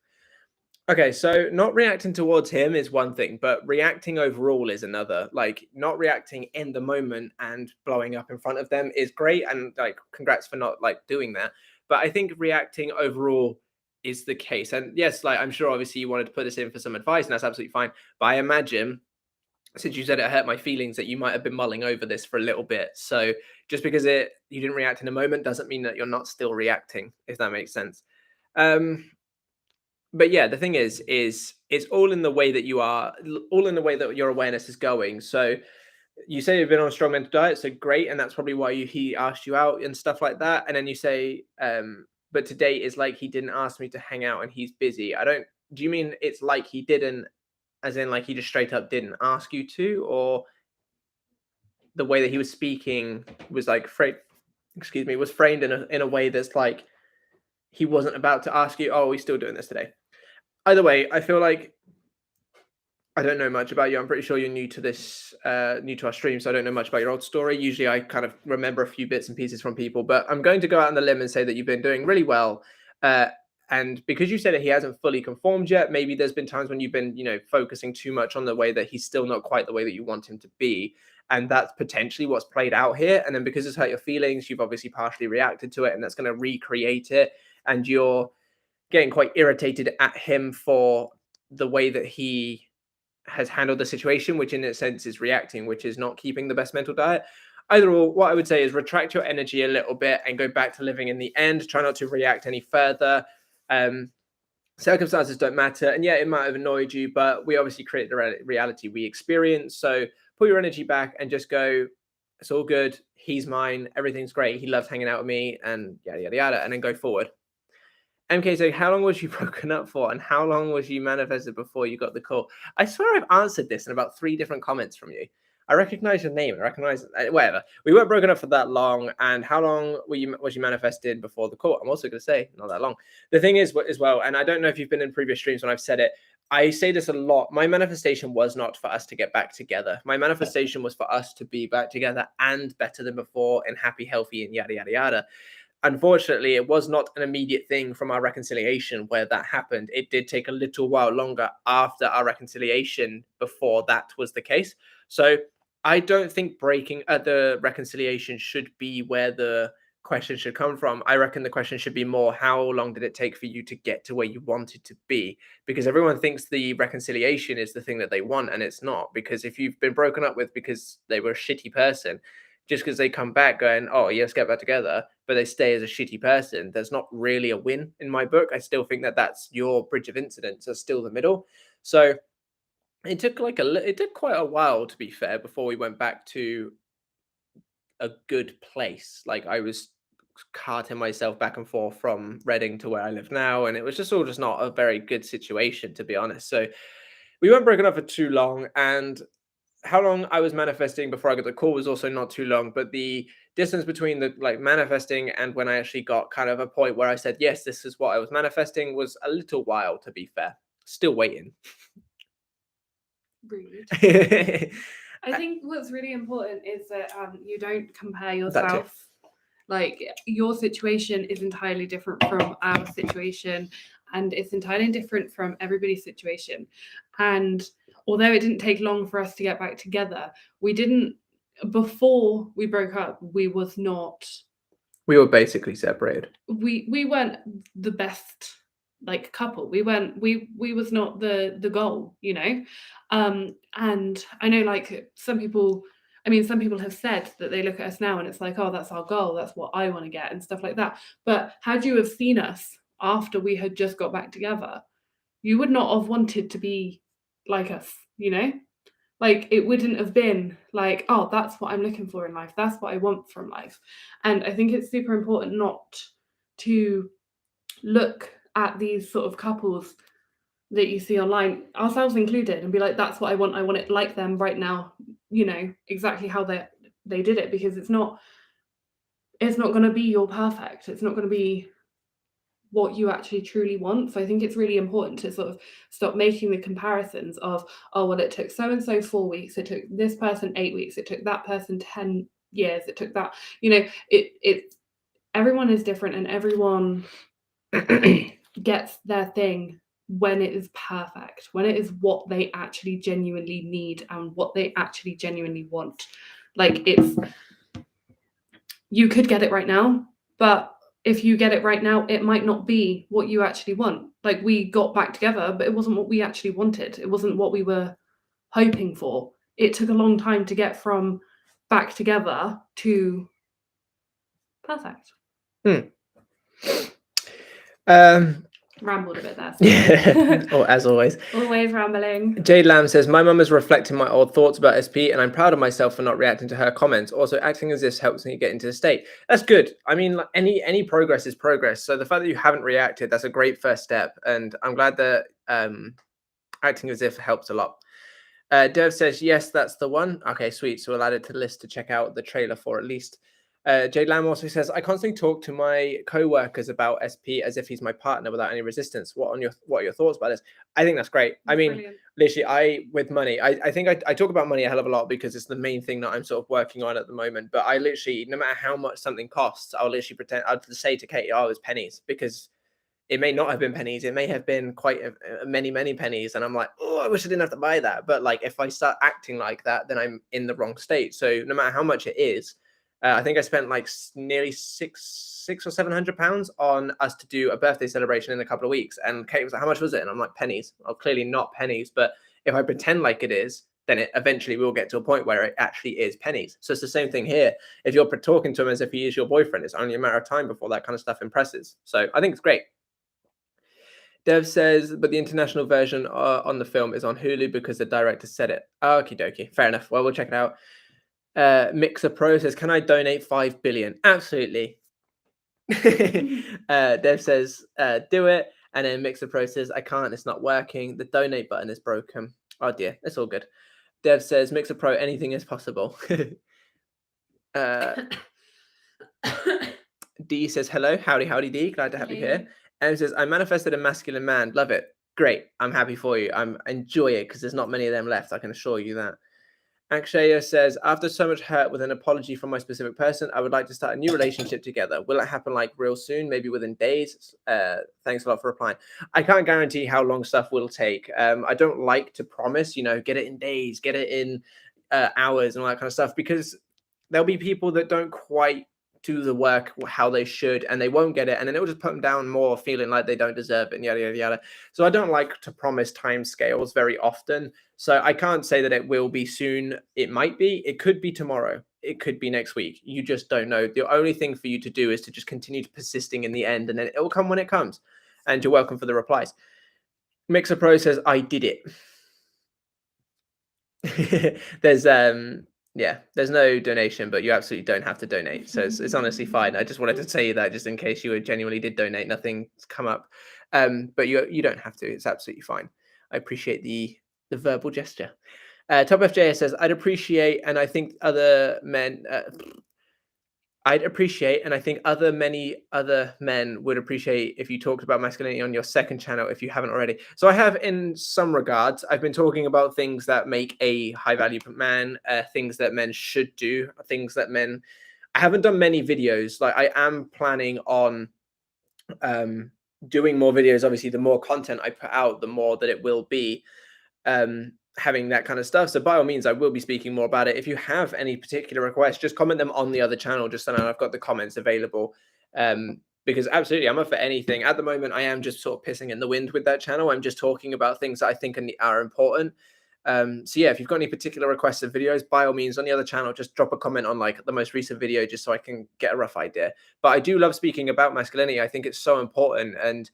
Okay, so not reacting towards him is one thing, but reacting overall is another. Like, not reacting in the moment and blowing up in front of them is great, and like, congrats for not like doing that. But I think reacting overall is the case. And yes, like, I'm sure obviously you wanted to put this in for some advice, and that's absolutely fine. But I imagine, since you said it hurt my feelings, that you might have been mulling over this for a little bit. So just because you didn't react in a moment doesn't mean that you're not still reacting, if that makes sense. But yeah, the thing is it's all in the way that you are, all in the way that your awareness is going. So you say you've been on a strong mental diet, so great, and that's probably why he asked you out and stuff like that. And then you say, but today is like he didn't ask me to hang out and he's busy. Do you mean it's like he didn't, as in like he just straight up didn't ask you to, or the way that he was speaking was like was framed in a way that's like he wasn't about to ask you, oh, are we still doing this today? Either way, I feel like I don't know much about you. I'm pretty sure you're new to this, new to our stream, so I don't know much about your old story. Usually I kind of remember a few bits and pieces from people, but I'm going to go out on the limb and say that you've been doing really well. And because you said that he hasn't fully conformed yet, maybe there's been times when you've been, focusing too much on the way that he's still not quite the way that you want him to be. And that's potentially what's played out here. And then because it's hurt your feelings, you've obviously partially reacted to it, and that's going to recreate it. And you're getting quite irritated at him for the way that he has handled the situation, which in a sense is reacting, which is not keeping the best mental diet. Either or, what I would say is retract your energy a little bit and go back to living in the end. Try not to react any further. Circumstances don't matter. And yeah, it might have annoyed you, but we obviously create the reality we experience. So put your energy back and just go, it's all good. He's mine. Everything's great. He loves hanging out with me, and yada, yada, yada. And then go forward. MK saying, how long was you broken up for? And how long was you manifested before you got the call? I swear I've answered this in about 3 different comments from you. I recognize your name. I recognize whatever. We weren't broken up for that long. And how long was you manifested before the call? I'm also going to say not that long. The thing is as well, and I don't know if you've been in previous streams when I've said it, I say this a lot. My manifestation was not for us to get back together. My manifestation was for us to be back together and better than before and happy, healthy, and yada, yada, yada. Unfortunately, it was not an immediate thing from our reconciliation where that happened. It did take a little while longer after our reconciliation before that was the case. So I don't think breaking the reconciliation should be where the question should come from. I reckon the question should be more, how long did it take for you to get to where you wanted to be? Because everyone thinks the reconciliation is the thing that they want, and it's not. Because if you've been broken up with because they were a shitty person, just because they come back going, oh, yeah, let's get back together, but they stay as a shitty person, there's not really a win in my book. I still think that that's your bridge of incidents are still the middle. So it took quite a while, to be fair, before we went back to a good place. Like I was carting myself back and forth from Reading to where I live now, and it was just not a very good situation, to be honest. So we weren't broken up for too long, and how long I was manifesting before I got the call was also not too long, but the distance between the manifesting and when I actually got kind of a point where I said, yes, this is what I was manifesting, was a little while, to be fair. Still waiting. Rude. I think what's really important is that you don't compare yourself. Like your situation is entirely different from our situation, and it's entirely different from everybody's situation. And although it didn't take long for us to get back together, before we broke up, we were basically separated. We weren't the best couple. We was not the goal, and I know some people have said that they look at us now and it's like, oh, that's our goal, that's what I want to get and stuff like that. But had you have seen us after we had just got back together, you would not have wanted to be like us, it wouldn't have been like, oh, that's what I'm looking for in life, that's what I want from life. And I think it's super important not to look at these sort of couples that you see online, ourselves included, and be like, that's what I want it like them right now, exactly how they did it, because it's not going to be your perfect, it's not going to be what you actually truly want. So I think it's really important to sort of stop making the comparisons of, oh, well, it took so and so 4 weeks, it took this person 8 weeks, it took that person 10 years, it took that, it everyone is different, and everyone gets their thing when it is perfect, when it is what they actually genuinely need and what they actually genuinely want. You could get it right now, but if you get it right now, it might not be what you actually want. We got back together, but it wasn't what we actually wanted. It wasn't what we were hoping for. It took a long time to get from back together to perfect. Rambled a bit there. Yeah, or as always. Always rambling. Jade Lamb says, my mum is reflecting my old thoughts about SP, and I'm proud of myself for not reacting to her comments. Also, acting as this helps me get into the state. That's good. I mean, any progress is progress. So the fact that you haven't reacted, that's a great first step. And I'm glad that acting as if helps a lot. Dev says, yes, that's the one. Okay, sweet. So we'll add it to the list to check out the trailer for at least. Jade Lamb also says, I constantly talk to my co-workers about SP as if he's my partner without any resistance. What are your thoughts about this? I think that's great. I mean, brilliant. Literally, with money, I think I talk about money a hell of a lot because it's the main thing that I'm sort of working on at the moment. But I literally, no matter how much something costs, I'll literally pretend, I'll say to Katie, oh, it's pennies, because it may not have been pennies. It may have been quite many pennies. And I'm like, oh, I wish I didn't have to buy that. But like, if I start acting like that, then I'm in the wrong state. So no matter how much it is, I think I spent like nearly six or £700 on us to do a birthday celebration in a couple of weeks. And Kate was like, how much was it? And I'm like, pennies. Well, clearly not pennies. But if I pretend like it is, then it eventually will get to a point where it actually is pennies. So it's the same thing here. If you're talking to him as if he is your boyfriend, it's only a matter of time before that kind of stuff impresses. So I think it's great. Dev says, but the international version on the film is on Hulu because the director said it. Okie dokie. Fair enough. Well, we'll check it out. Mixer Pro says, can I donate 5 billion? Absolutely. Dev says, do it. And then Mixer Pro says, I can't, it's not working. The donate button is broken. Oh dear, it's all good. Dev says, Mixer Pro, anything is possible. D says, hello, howdy D, glad to have you here. M says, I manifested a masculine man, love it. Great, I'm happy for you. Enjoy it because there's not many of them left, I can assure you that. Akshaya says, after so much hurt with an apology from my specific person, I would like to start a new relationship together. Will it happen like real soon, maybe within days? Thanks a lot for replying. I can't guarantee how long stuff will take. I don't like to promise, get it in days, get it in hours and all that kind of stuff, because there'll be people that don't quite do the work how they should, and they won't get it, and then it will just put them down more, feeling like they don't deserve it, and yada yada yada. So I don't like to promise time scales very often. So I can't say that it will be soon. It might be. It could be tomorrow. It could be next week. You just don't know. The only thing for you to do is to just continue persisting in the end, and then it will come when it comes. And you're welcome for the replies. Mixer Pro says, I did it. There's no donation, but you absolutely don't have to donate. So it's honestly fine. I just wanted to say that just in case you genuinely did donate, nothing's come up. But you don't have to. It's absolutely fine. I appreciate the verbal gesture. Top FJ says, I'd appreciate, and I think other men many other men would appreciate if you talked about masculinity on your second channel if you haven't already. So I have, in some regards. I've been talking about things that make a high value man, things that men should do, things that men. I haven't done many videos. Like, I am planning on doing more videos. Obviously, the more content I put out, the more that it will be having that kind of stuff. So by all means, I will be speaking more about it. If you have any particular requests, just comment them on the other channel, just so now I've got the comments available. Because absolutely, I'm up for anything. At the moment, I am just sort of pissing in the wind with that channel. I'm just talking about things that I think are important. So yeah, if you've got any particular requests of videos, by all means, on the other channel, just drop a comment on like the most recent video, just so I can get a rough idea. But I do love speaking about masculinity. I think it's so important. And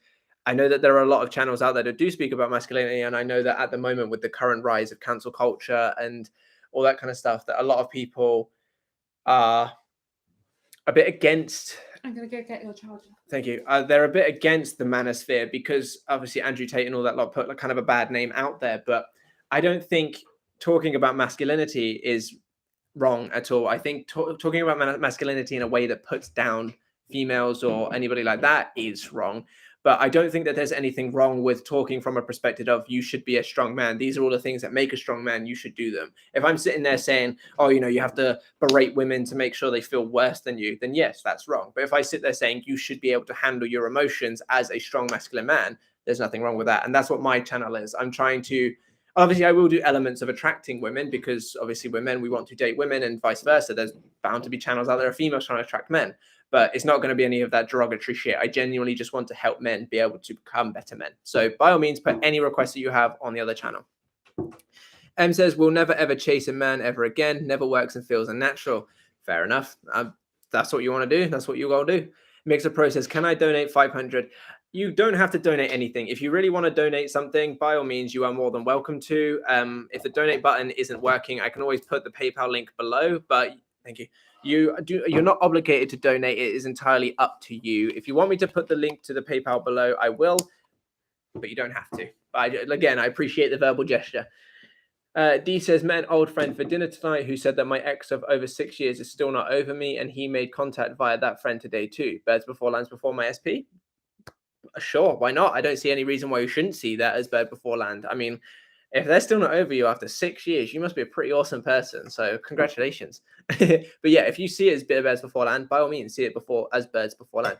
I know that there are a lot of channels out there that do speak about masculinity. And I know that at the moment, with the current rise of cancel culture and all that kind of stuff, that a lot of people are a bit against. I'm going to go get your charger. Thank you. They're a bit against the manosphere because obviously Andrew Tate and all that lot put like kind of a bad name out there. But I don't think talking about masculinity is wrong at all. I think talking about masculinity in a way that puts down females or anybody like that is wrong. But I don't think that there's anything wrong with talking from a perspective of you should be a strong man. These are all the things that make a strong man. You should do them. If I'm sitting there saying, oh, you have to berate women to make sure they feel worse than you, then yes, that's wrong. But if I sit there saying you should be able to handle your emotions as a strong masculine man, there's nothing wrong with that. And that's what my channel is. I'm trying to, obviously I will do elements of attracting women, because obviously we're men, we want to date women, and vice versa. There's bound to be channels out there of females trying to attract men. But it's not going to be any of that derogatory shit. I genuinely just want to help men be able to become better men. So by all means, put any requests that you have on the other channel. M says, we'll never ever chase a man ever again. Never works and feels unnatural. Fair enough. That's what you want to do. That's what you got to do. Mixer Pro says, can I donate 500? You don't have to donate anything. If you really want to donate something, by all means, you are more than welcome to. If the donate button isn't working, I can always put the PayPal link below, but thank you. You're not obligated to donate. It is entirely up to you. If you want me to put the link to the PayPal below, I will, but you don't have to. But again, I appreciate the verbal gesture. D says, met an old friend for dinner tonight who said that my ex of over 6 years is still not over me, and he made contact via that friend today too. Birds before lands before my SP? Sure, why not? I don't see any reason why you shouldn't see that as bird before land. I mean, if they're still not over you after 6 years, you must be a pretty awesome person. So congratulations. But yeah, if you see it as birds before land, by all means, see it as birds before land.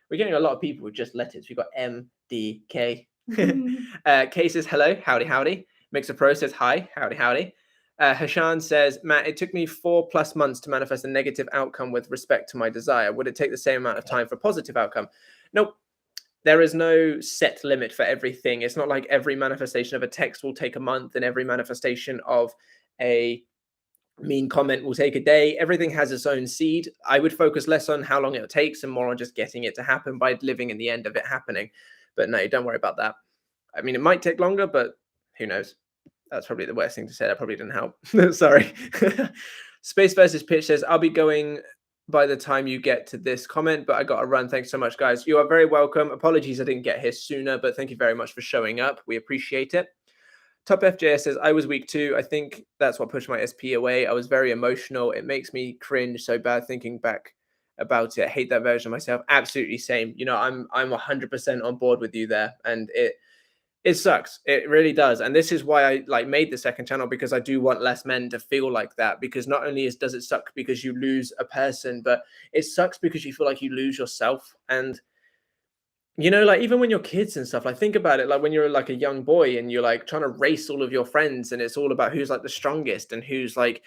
We're getting a lot of people with just letters. We've got M, D, K. K says hello, howdy, howdy. Mixer Pro says hi, howdy, howdy. Hashan says, Matt, it took me 4+ months to manifest a negative outcome with respect to my desire. Would it take the same amount of time for a positive outcome? Nope. There is no set limit for everything. It's not like every manifestation of a text will take a month and every manifestation of a mean comment will take a day. Everything has its own seed. I would focus less on how long it takes and more on just getting it to happen by living in the end of it happening. But no, don't worry about that. I mean, it might take longer, but who knows? That's probably the worst thing to say. That probably didn't help. Sorry. Space versus Pitch says, I'll be going by the time you get to this comment, but I got to run. Thanks so much, guys. You are very welcome. Apologies I didn't get here sooner, but thank you very much for showing up. We appreciate it. Top FJS says, I was weak too. I think that's what pushed my SP away. I was very emotional. It makes me cringe so bad thinking back about it. I hate that version of myself. Absolutely same. You know, I'm 100% on board with you there. And it sucks. It really does. And this is why I made the second channel, because I do want less men to feel like that, because not only does it suck because you lose a person, but it sucks because you feel like you lose yourself. And you know, like even when you're kids and stuff, like think about it, like when you're like a young boy and you're like trying to race all of your friends and it's all about who's like the strongest and who's like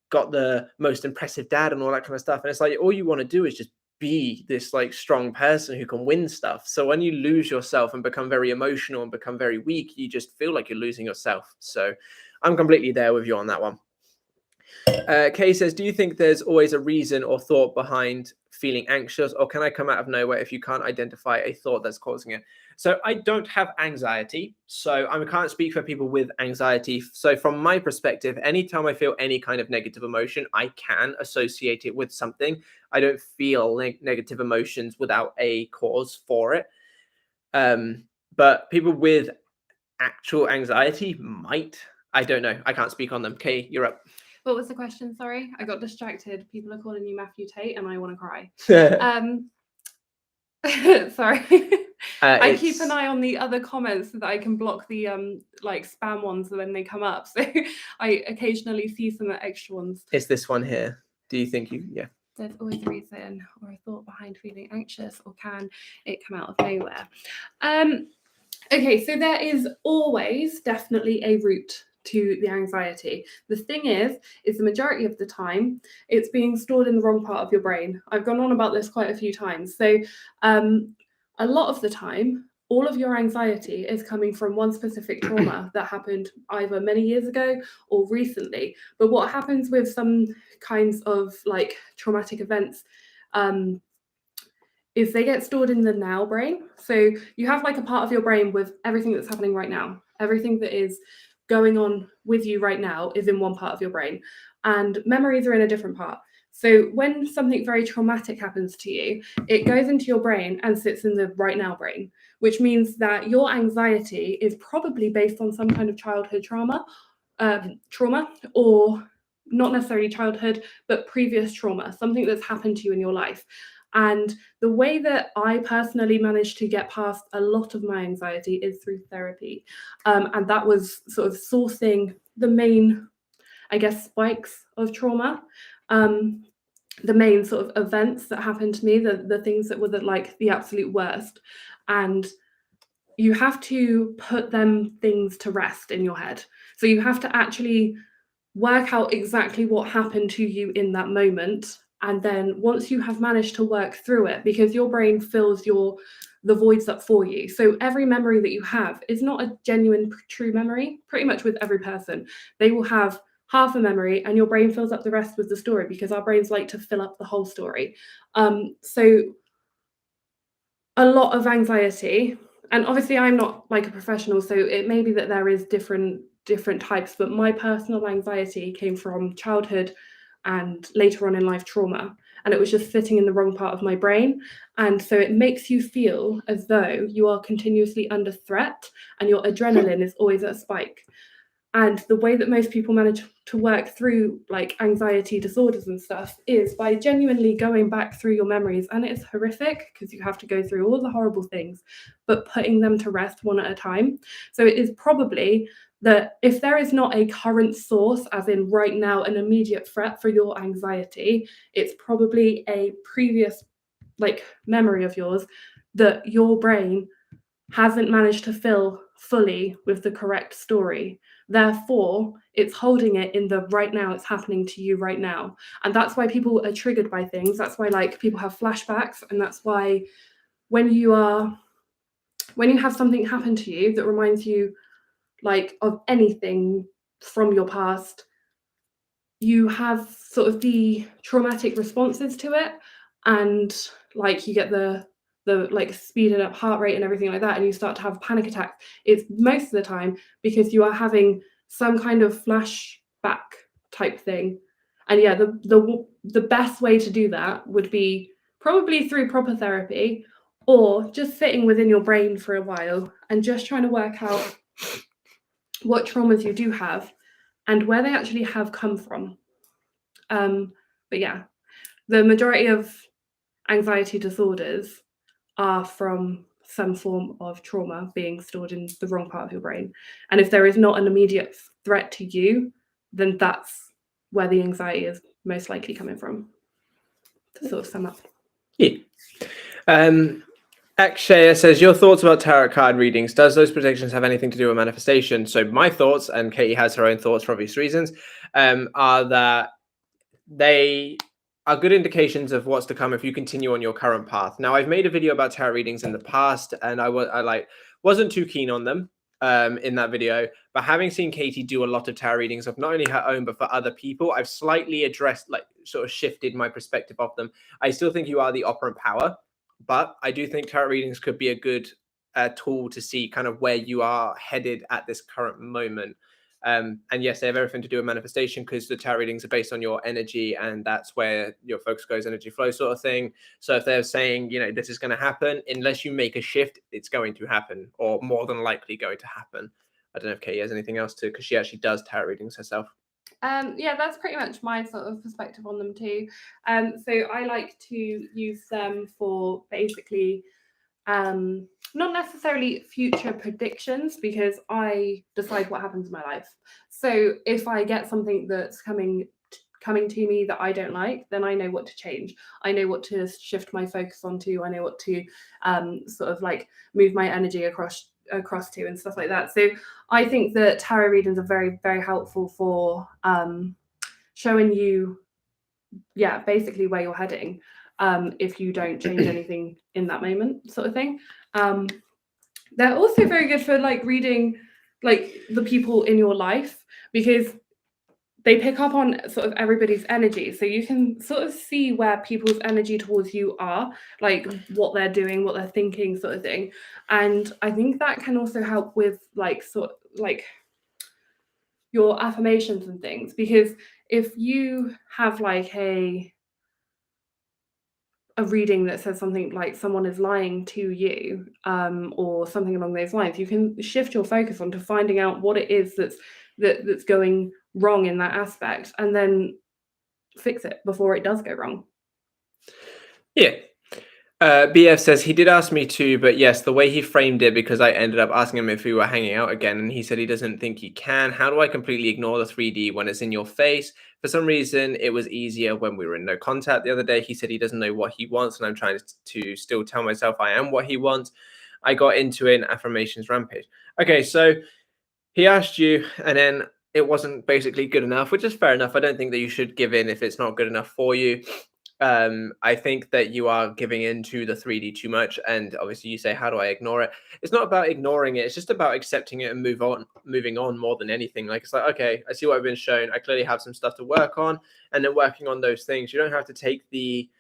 got the most impressive dad and all that kind of stuff. And it's like all you want to do is just be this like strong person who can win stuff. So when you lose yourself and become very emotional and become very weak, you just feel like you're losing yourself. So I'm completely there with you on that one. Kay says, do you think there's always a reason or thought behind feeling anxious, or can I come out of nowhere if you can't identify a thought that's causing it? So I don't have anxiety, so I can't speak for people with anxiety. So from my perspective, anytime I feel any kind of negative emotion, I can associate it with something. I don't feel negative emotions without a cause for it. But people with actual anxiety might. I don't know. I can't speak on them. Kay, you're up. What was the question? Sorry, I got distracted. People are calling you Matthew Tate, and I want to cry. Sorry. I keep an eye on the other comments so that I can block the like spam ones when they come up. So I occasionally see some extra ones. It's this one here. Do you think you? Yeah. There's always a reason or a thought behind feeling anxious, or can it come out of nowhere? Okay, so there is always definitely a root to the anxiety. The thing is the majority of the time it's being stored in the wrong part of your brain. I've gone on about this quite a few times. So a lot of the time, all of your anxiety is coming from one specific trauma that happened either many years ago or recently. But what happens with some kinds of like traumatic events is they get stored in the now brain. So you have like a part of your brain with everything that's happening right now. Everything that is going on with you right now is in one part of your brain, and memories are in a different part. So when something very traumatic happens to you, it goes into your brain and sits in the right now brain, which means that your anxiety is probably based on some kind of childhood trauma, or not necessarily childhood, but previous trauma, something that's happened to you in your life. And the way that I personally managed to get past a lot of my anxiety is through therapy. And that was sort of sourcing the main, I guess, spikes of trauma, the main sort of events that happened to me, the things that were the absolute worst. And you have to put them things to rest in your head. So you have to actually work out exactly what happened to you in that moment. And then once you have managed to work through it, because your brain fills the voids up for you. So every memory that you have is not a genuine, true memory. Pretty much with every person, they will have half a memory and your brain fills up the rest with the story, because our brains like to fill up the whole story. So a lot of anxiety, and obviously I'm not like a professional, so it may be that there is different types, but my personal anxiety came from childhood and later on in life trauma, and it was just sitting in the wrong part of my brain. And so it makes you feel as though you are continuously under threat and your adrenaline is always at a spike. And the way that most people manage to work through like anxiety disorders and stuff is by genuinely going back through your memories. And it's horrific because you have to go through all the horrible things, but putting them to rest one at a time. So it is probably that if there is not a current source, as in right now, an immediate threat for your anxiety, it's probably a previous like memory of yours that your brain hasn't managed to fill fully with the correct story. Therefore, it's holding it in the right now, it's happening to you right now. And that's why people are triggered by things. That's why like people have flashbacks, and that's why when you have something happen to you that reminds you like of anything from your past, you have sort of the traumatic responses to it, and like you get the like speeded up heart rate and everything like that, and you start to have panic attacks. It's most of the time because you are having some kind of flashback type thing. And yeah, the best way to do that would be probably through proper therapy, or just sitting within your brain for a while and just trying to work out what traumas you do have and where they actually have come from. But yeah, the majority of anxiety disorders are from some form of trauma being stored in the wrong part of your brain. And if there is not an immediate threat to you, then that's where the anxiety is most likely coming from, to sort of sum up. Yeah. Akshaya says, your thoughts about tarot card readings. Does those predictions have anything to do with manifestation? So my thoughts, and Katie has her own thoughts for obvious reasons, are that they are good indications of what's to come if you continue on your current path. Now, I've made a video about tarot readings in the past, and I wasn't too keen on them in that video. But having seen Katie do a lot of tarot readings of not only her own but for other people, I've slightly addressed, like, sort of shifted my perspective of them. I still think you are the operant power, but I do think tarot readings could be a good tool to see kind of where you are headed at this current moment. And yes, they have everything to do with manifestation, because the tarot readings are based on your energy, and that's where your focus goes, energy flow sort of thing. So if they're saying, you know, this is going to happen, unless you make a shift, it's going to happen, or more than likely going to happen. I don't know if Katie has anything else to, because she actually does tarot readings herself. Yeah, that's pretty much my sort of perspective on them too. So I like to use them for basically not necessarily future predictions, because I decide what happens in my life. So if I get something that's coming to me that I don't like, then I know what to change. I know what to shift my focus onto. I know what to sort of like move my energy across to and stuff like that. So I think that tarot readings are very, very helpful for showing you, yeah, basically where you're heading, if you don't change anything in that moment, sort of thing. They're also very good for like reading like the people in your life, because they pick up on sort of everybody's energy. So you can sort of see where people's energy towards you are, like what they're doing, what they're thinking, sort of thing. And I think that can also help with like sort of like your affirmations and things, because if you have like a reading that says something like someone is lying to you, or something along those lines, you can shift your focus onto finding out what it is that's going wrong in that aspect, and then fix it before it does go wrong. Yeah. BF says he did ask me to, but yes, the way he framed it, because I ended up asking him if we were hanging out again, and he said he doesn't think he can. How do I completely ignore the 3D when it's in your face? For some reason, it was easier when we were in no contact the other day. He said he doesn't know what he wants, and I'm trying to still tell myself I am what he wants. I got into an affirmations rampage. Okay, so he asked you, and then it wasn't basically good enough, which is fair enough. I don't think that you should give in if it's not good enough for you. I think that you are giving into the 3D too much, and obviously you say, how do I ignore it? It's not about ignoring it, it's just about accepting it and moving on more than anything. Like, it's like, okay, I see what I've been shown, I clearly have some stuff to work on, and then working on those things. You don't have to take the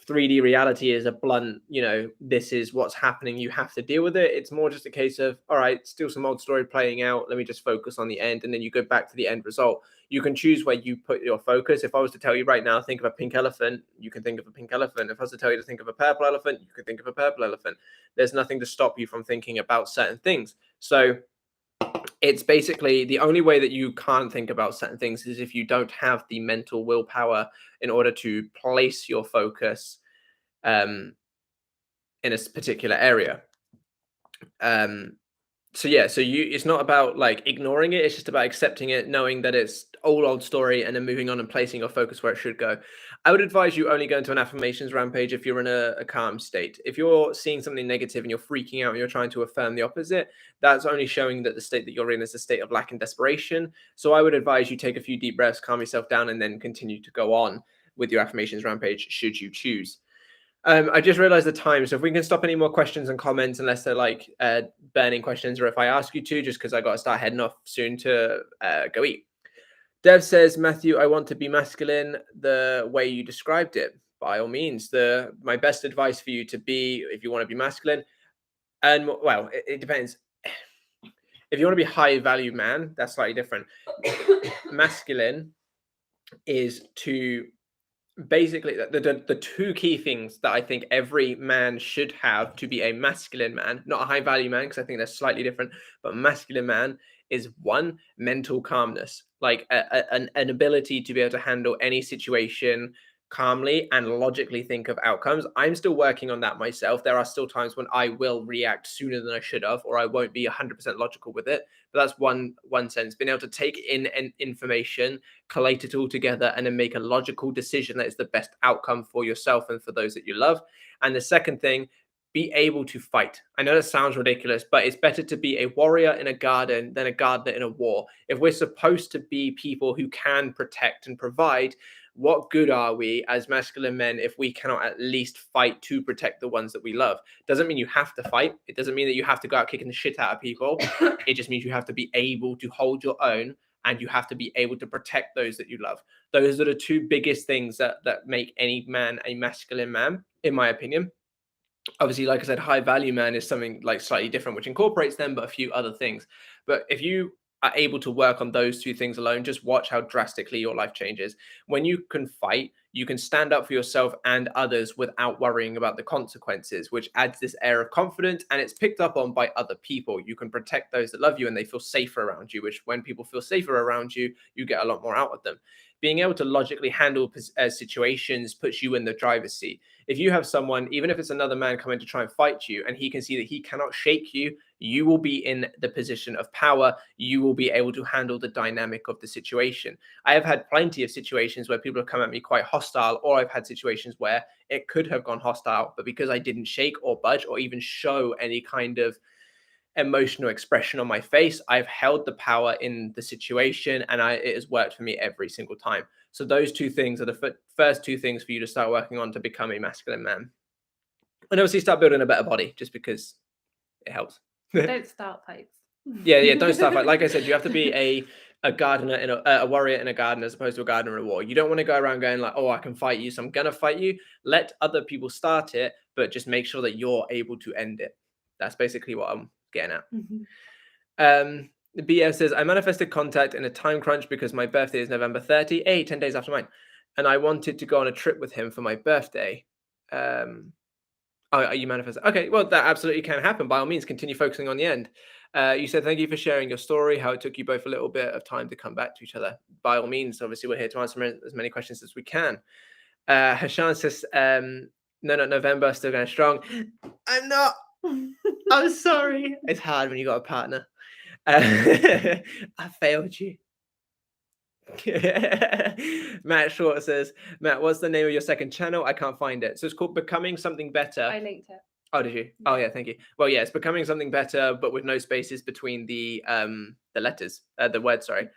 3D reality as a blunt, you know, this is what's happening, you have to deal with it. It's more just a case of, all right, still some old story playing out, let me just focus on the end, and then you go back to the end result. You can choose where you put your focus. If I was to tell you right now, think of a pink elephant, you can think of a pink elephant. If I was to tell you to think of a purple elephant, you can think of a purple elephant. There's nothing to stop you from thinking about certain things. So it's basically the only way that you can't think about certain things is if you don't have the mental willpower in order to place your focus in a particular area. So yeah, so it's not about like ignoring it, it's just about accepting it, knowing that it's old story, and then moving on and placing your focus where it should go. I would advise you only go into an affirmations rampage if you're in a calm state. If you're seeing something negative and you're freaking out and you're trying to affirm the opposite, that's only showing that the state that you're in is a state of lack and desperation. So I would advise you take a few deep breaths, calm yourself down, and then continue to go on with your affirmations rampage should you choose. I just realized the time, so if we can stop any more questions and comments, unless they're like burning questions, or if I ask you to, just because I got to start heading off soon to go eat. Dev says, Matthew, I want to be masculine the way you described it. By all means, my best advice for you to be, if you want to be masculine, and well, it depends. If you want to be high value man, that's slightly different. Masculine is to basically the two key things that I think every man should have to be a masculine man, not a high value man, because I think they're slightly different, but masculine man is one, mental calmness, like an ability to be able to handle any situation calmly and logically think of outcomes. I'm still working on that myself. There are still times when I will react sooner than I should have, or I won't be 100% logical with it. But that's one sense, being able to take in information, collate it all together, and then make a logical decision that is the best outcome for yourself and for those that you love. And the second thing, be able to fight. I know that sounds ridiculous, but it's better to be a warrior in a garden than a gardener in a war. If we're supposed to be people who can protect and provide, what good are we as masculine men if we cannot at least fight to protect the ones that we love? Doesn't mean you have to fight. It doesn't mean that you have to go out kicking the shit out of people. It just means you have to be able to hold your own, and you have to be able to protect those that you love. Those are the two biggest things that make any man a masculine man, in my opinion. Obviously, like I said, high value man is something like slightly different, which incorporates them, but a few other things. But if you are able to work on those two things alone, just watch how drastically your life changes. When you can fight, you can stand up for yourself and others without worrying about the consequences, which adds this air of confidence, and it's picked up on by other people. You can protect those that love you and they feel safer around you, which when people feel safer around you, you get a lot more out of them. Being able to logically handle situations puts you in the driver's seat. If you have someone, even if it's another man coming to try and fight you, and he can see that he cannot shake you, you will be in the position of power. You will be able to handle the dynamic of the situation. I have had plenty of situations where people have come at me quite hostile, or I've had situations where it could have gone hostile, but because I didn't shake or budge or even show any kind of emotional expression on my face, I've held the power in the situation, and it has worked for me every single time. So those two things are the first two things for you to start working on to become a masculine man. And obviously start building a better body, just because it helps. Don't start fights. Yeah, don't start fights. Like I said, you have to be a gardener and a warrior in a garden as opposed to a gardener in a war. You don't want to go around going like, oh, I can fight you, so I'm gonna fight you. Let other people start it, but just make sure that you're able to end it. That's basically what I'm getting at. The BF says, I manifested contact in a time crunch because my birthday is November 30, 10 days after mine. And I wanted to go on a trip with him for my birthday. Oh, you manifested. Okay, well, that absolutely can happen. By all means, continue focusing on the end. You said, thank you for sharing your story, how it took you both a little bit of time to come back to each other. By all means, obviously, we're here to answer as many questions as we can. Hashan says, no, November, still going strong. I'm not. I'm sorry. It's hard when you got a partner. I failed you. Matt Short says, Matt, what's the name of your second channel? I can't find it. So it's called Becoming Something Better. I linked it. Oh, did you? Oh, yeah, thank you. Well, yeah, it's Becoming Something Better, but with no spaces between the letters, the words, sorry.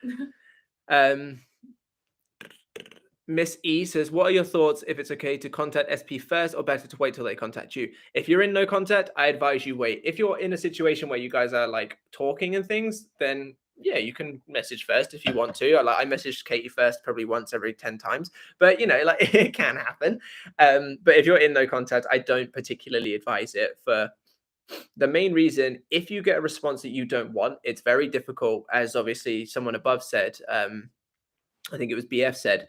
Miss E says, what are your thoughts if it's okay to contact SP first or better to wait till they contact you? If you're in no contact, I advise you wait. If you're in a situation where you guys are like talking and things, then yeah, you can message first if you want to. I messaged Katie first probably once every 10 times, but you know, like it can happen. But if you're in no contact, I don't particularly advise it for the main reason. If you get a response that you don't want, it's very difficult, as obviously someone above said. I think it was BF said,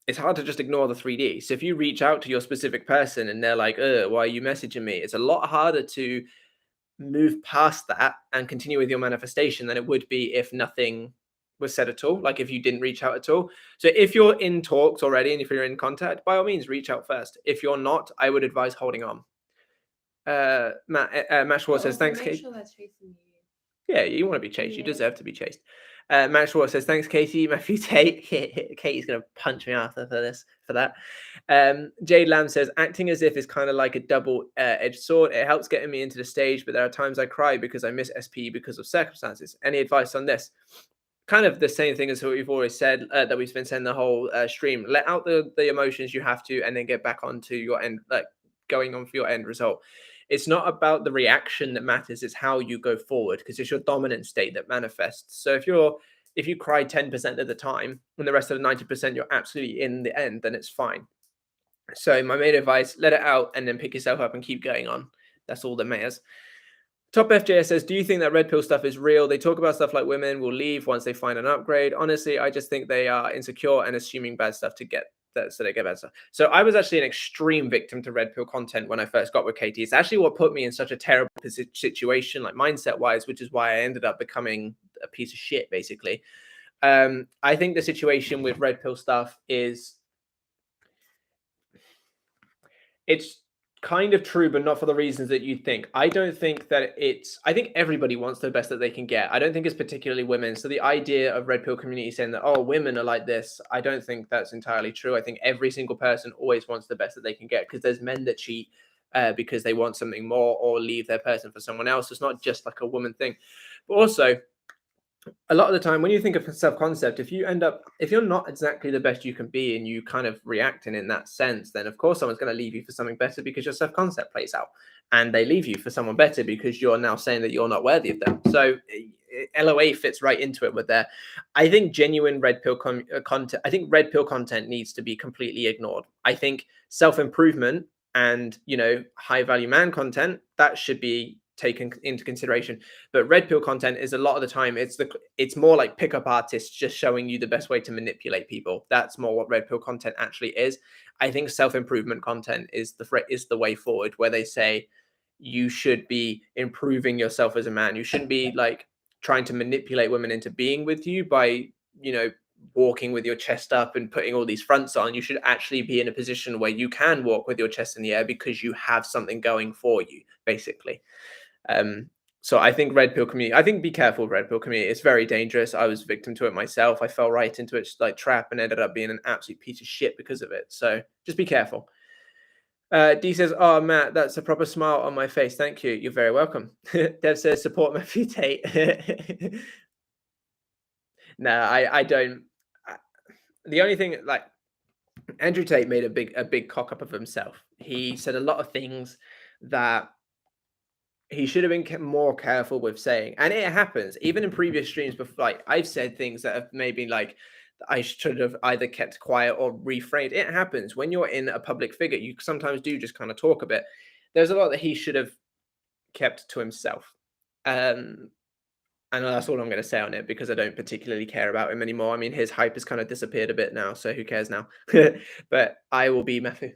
it's hard to just ignore the 3D. So if you reach out to your specific person and they're like, why are you messaging me? It's a lot harder to move past that and continue with your manifestation than it would be if nothing was said at all, like if you didn't reach out at all. So if you're in talks already and if you're in contact, by all means, reach out first. If you're not, I would advise holding on. Matt Schwartz says, thanks, Make Kate. sure they're chasing you. Yeah, you want to be chased. You Yeah. deserve to be chased. Matt Schwartz says, thanks, Katie. Matthew Tate. Katie's going to punch me after for that. Jade Lamb says, acting as if is kind of like a double-edged sword. It helps getting me into the stage, but there are times I cry because I miss SP because of circumstances. Any advice on this? Kind of the same thing as what we've always said, that we've been saying the whole stream. Let out the emotions you have to, and then get back onto your end, like going on for your end result. It's not about the reaction that matters, it's how you go forward, because it's your dominant state that manifests. So if you cry 10% of the time and the rest of the 90% you're absolutely in the end, then it's fine. So my main advice, let it out and then pick yourself up and keep going on. That's all that matters. Top FJS says, do you think that red pill stuff is real? They talk about stuff like women will leave once they find an upgrade. Honestly, I just think they are insecure and assuming bad stuff to get that, so they get bad stuff. So I was actually an extreme victim to red pill content when I first got with Katie. It's actually what put me in such a terrible situation, like mindset wise, which is why I ended up becoming a piece of shit, basically. I think the situation with red pill stuff is, it's kind of true, but not for the reasons that you think. I don't think that I think everybody wants the best that they can get. I don't think it's particularly women. So the idea of red pill community saying that, oh, women are like this, I don't think that's entirely true. I think every single person always wants the best that they can get, because there's men that cheat because they want something more or leave their person for someone else. It's not just like a woman thing. But also, a lot of the time when you think of self-concept, if you're not exactly the best you can be and you kind of reacting in that sense, then of course someone's going to leave you for something better because your self-concept plays out, and they leave you for someone better because you're now saying that you're not worthy of them. So LOA fits right into it with there. I think genuine red pill content, I think red pill content needs to be completely ignored. I think self-improvement and, high value man content, that should be taken into consideration. But red pill content is a lot of the time it's more like pickup artists just showing you the best way to manipulate people. That's more what red pill content actually is. I think self-improvement content is the way forward, where they say you should be improving yourself as a man. You shouldn't be like trying to manipulate women into being with you by walking with your chest up and putting all these fronts on. You should actually be in a position where you can walk with your chest in the air because you have something going for you, basically. So I think red pill community, I think be careful, red pill community. It's very dangerous. I was victim to it myself. I fell right into it like trap and ended up being an absolute piece of shit because of it. So just be careful. D says, oh, Matt, that's a proper smile on my face. Thank you. You're very welcome. Dev says, support Matthew Tate. No, I don't. The only thing, like, Andrew Tate made a big cock up of himself. He said a lot of things that he should have been more careful with saying, and it happens even in previous streams before. Like, I've said things that have maybe like I should have either kept quiet or reframed. It happens when you're in a public figure. You sometimes do just kind of talk a bit. There's a lot that he should have kept to himself. And that's all I'm going to say on it, because I don't particularly care about him anymore. I mean, his hype has kind of disappeared a bit now, so who cares now? But I will be Matthew.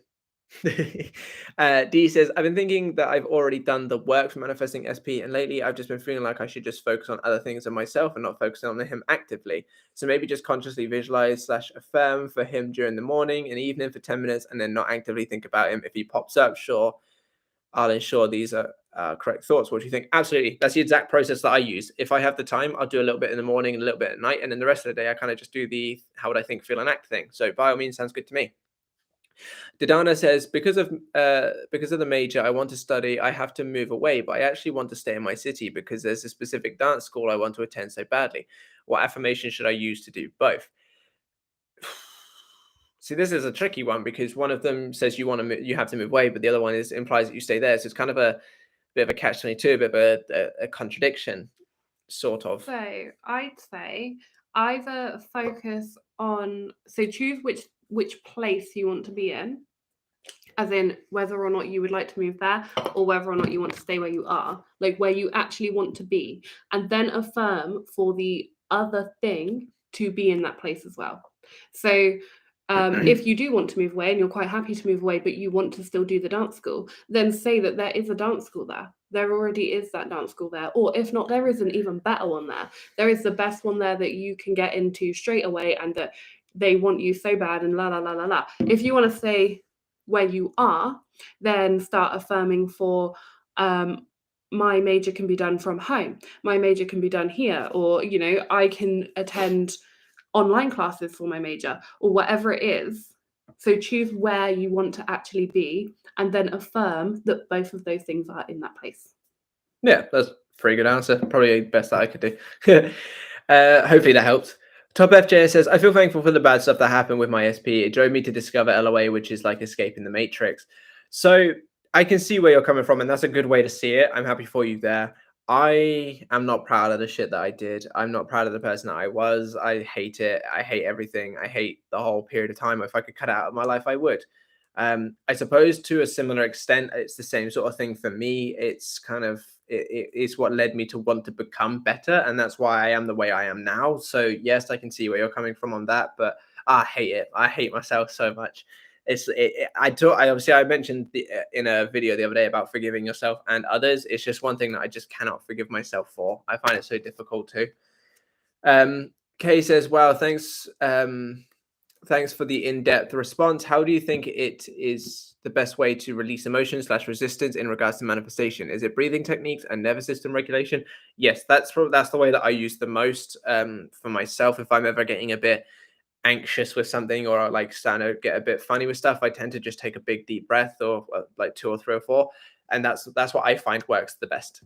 D says, I've been thinking that I've already done the work for manifesting SP, and lately I've just been feeling like I should just focus on other things than myself and not focusing on him actively. So maybe just consciously visualize / affirm for him during the morning and evening for 10 minutes, and then not actively think about him. If he pops up, sure, I'll ensure these are correct thoughts. What do you think? Absolutely. That's the exact process that I use. If I have the time, I'll do a little bit in the morning and a little bit at night, and then the rest of the day I kind of just do the how would I think, feel, and act thing. So by all means, sounds good to me. Didana says, because of the major I want to study, I have to move away, but I actually want to stay in my city because there's a specific dance school I want to attend so badly. What affirmation should I use to do both? See, this is a tricky one, because one of them says you have to move away, but the other one implies that you stay there. So it's kind of a bit of a catch-22, a bit of a contradiction, sort of. So I'd say either focus on, so choose which place you want to be in, as in whether or not you would like to move there, or whether or not you want to stay where you are, like where you actually want to be, and then affirm for the other thing to be in that place as well. So if you do want to move away and you're quite happy to move away, but you want to still do the dance school, then say that there is a dance school there. There already is that dance school there. Or if not, there is an even better one there. There is the best one there that you can get into straight away, and that they want you so bad, and la, la, la, la, la. If you want to stay where you are, then start affirming for my major can be done from home. My major can be done here, or, you know, I can attend online classes for my major, or whatever it is. So choose where you want to actually be, and then affirm that both of those things are in that place. Yeah, that's a pretty good answer. Probably the best that I could do. Hopefully that helps. Top FJ says, I feel thankful for the bad stuff that happened with my SP. It drove me to discover LOA, which is like escaping the matrix. So I can see where you're coming from, and that's a good way to see it. I'm happy for you there. I am not proud of the shit that I did. I'm not proud of the person that I was. I hate it. I hate everything. I hate the whole period of time. If I could cut it out of my life, I would. I suppose to a similar extent, it's the same sort of thing for me. It's kind of it's what led me to want to become better, and that's why I am the way I am now. So yes, I can see where you're coming from on that, but I hate it. I hate myself so much. I mentioned in a video the other day about forgiving yourself and others. It's just one thing that I just cannot forgive myself for. I find it so difficult to. Kay says, wow, thanks. Thanks for the in-depth response. How do you think it is the best way to release emotion/resistance in regards to manifestation? Is it breathing techniques and nervous system regulation? Yes, that's the way that I use the most for myself. If I'm ever getting a bit anxious with something, or like starting to get a bit funny with stuff, I tend to just take a big deep breath, or like 2 or 3 or 4, and that's what I find works the best.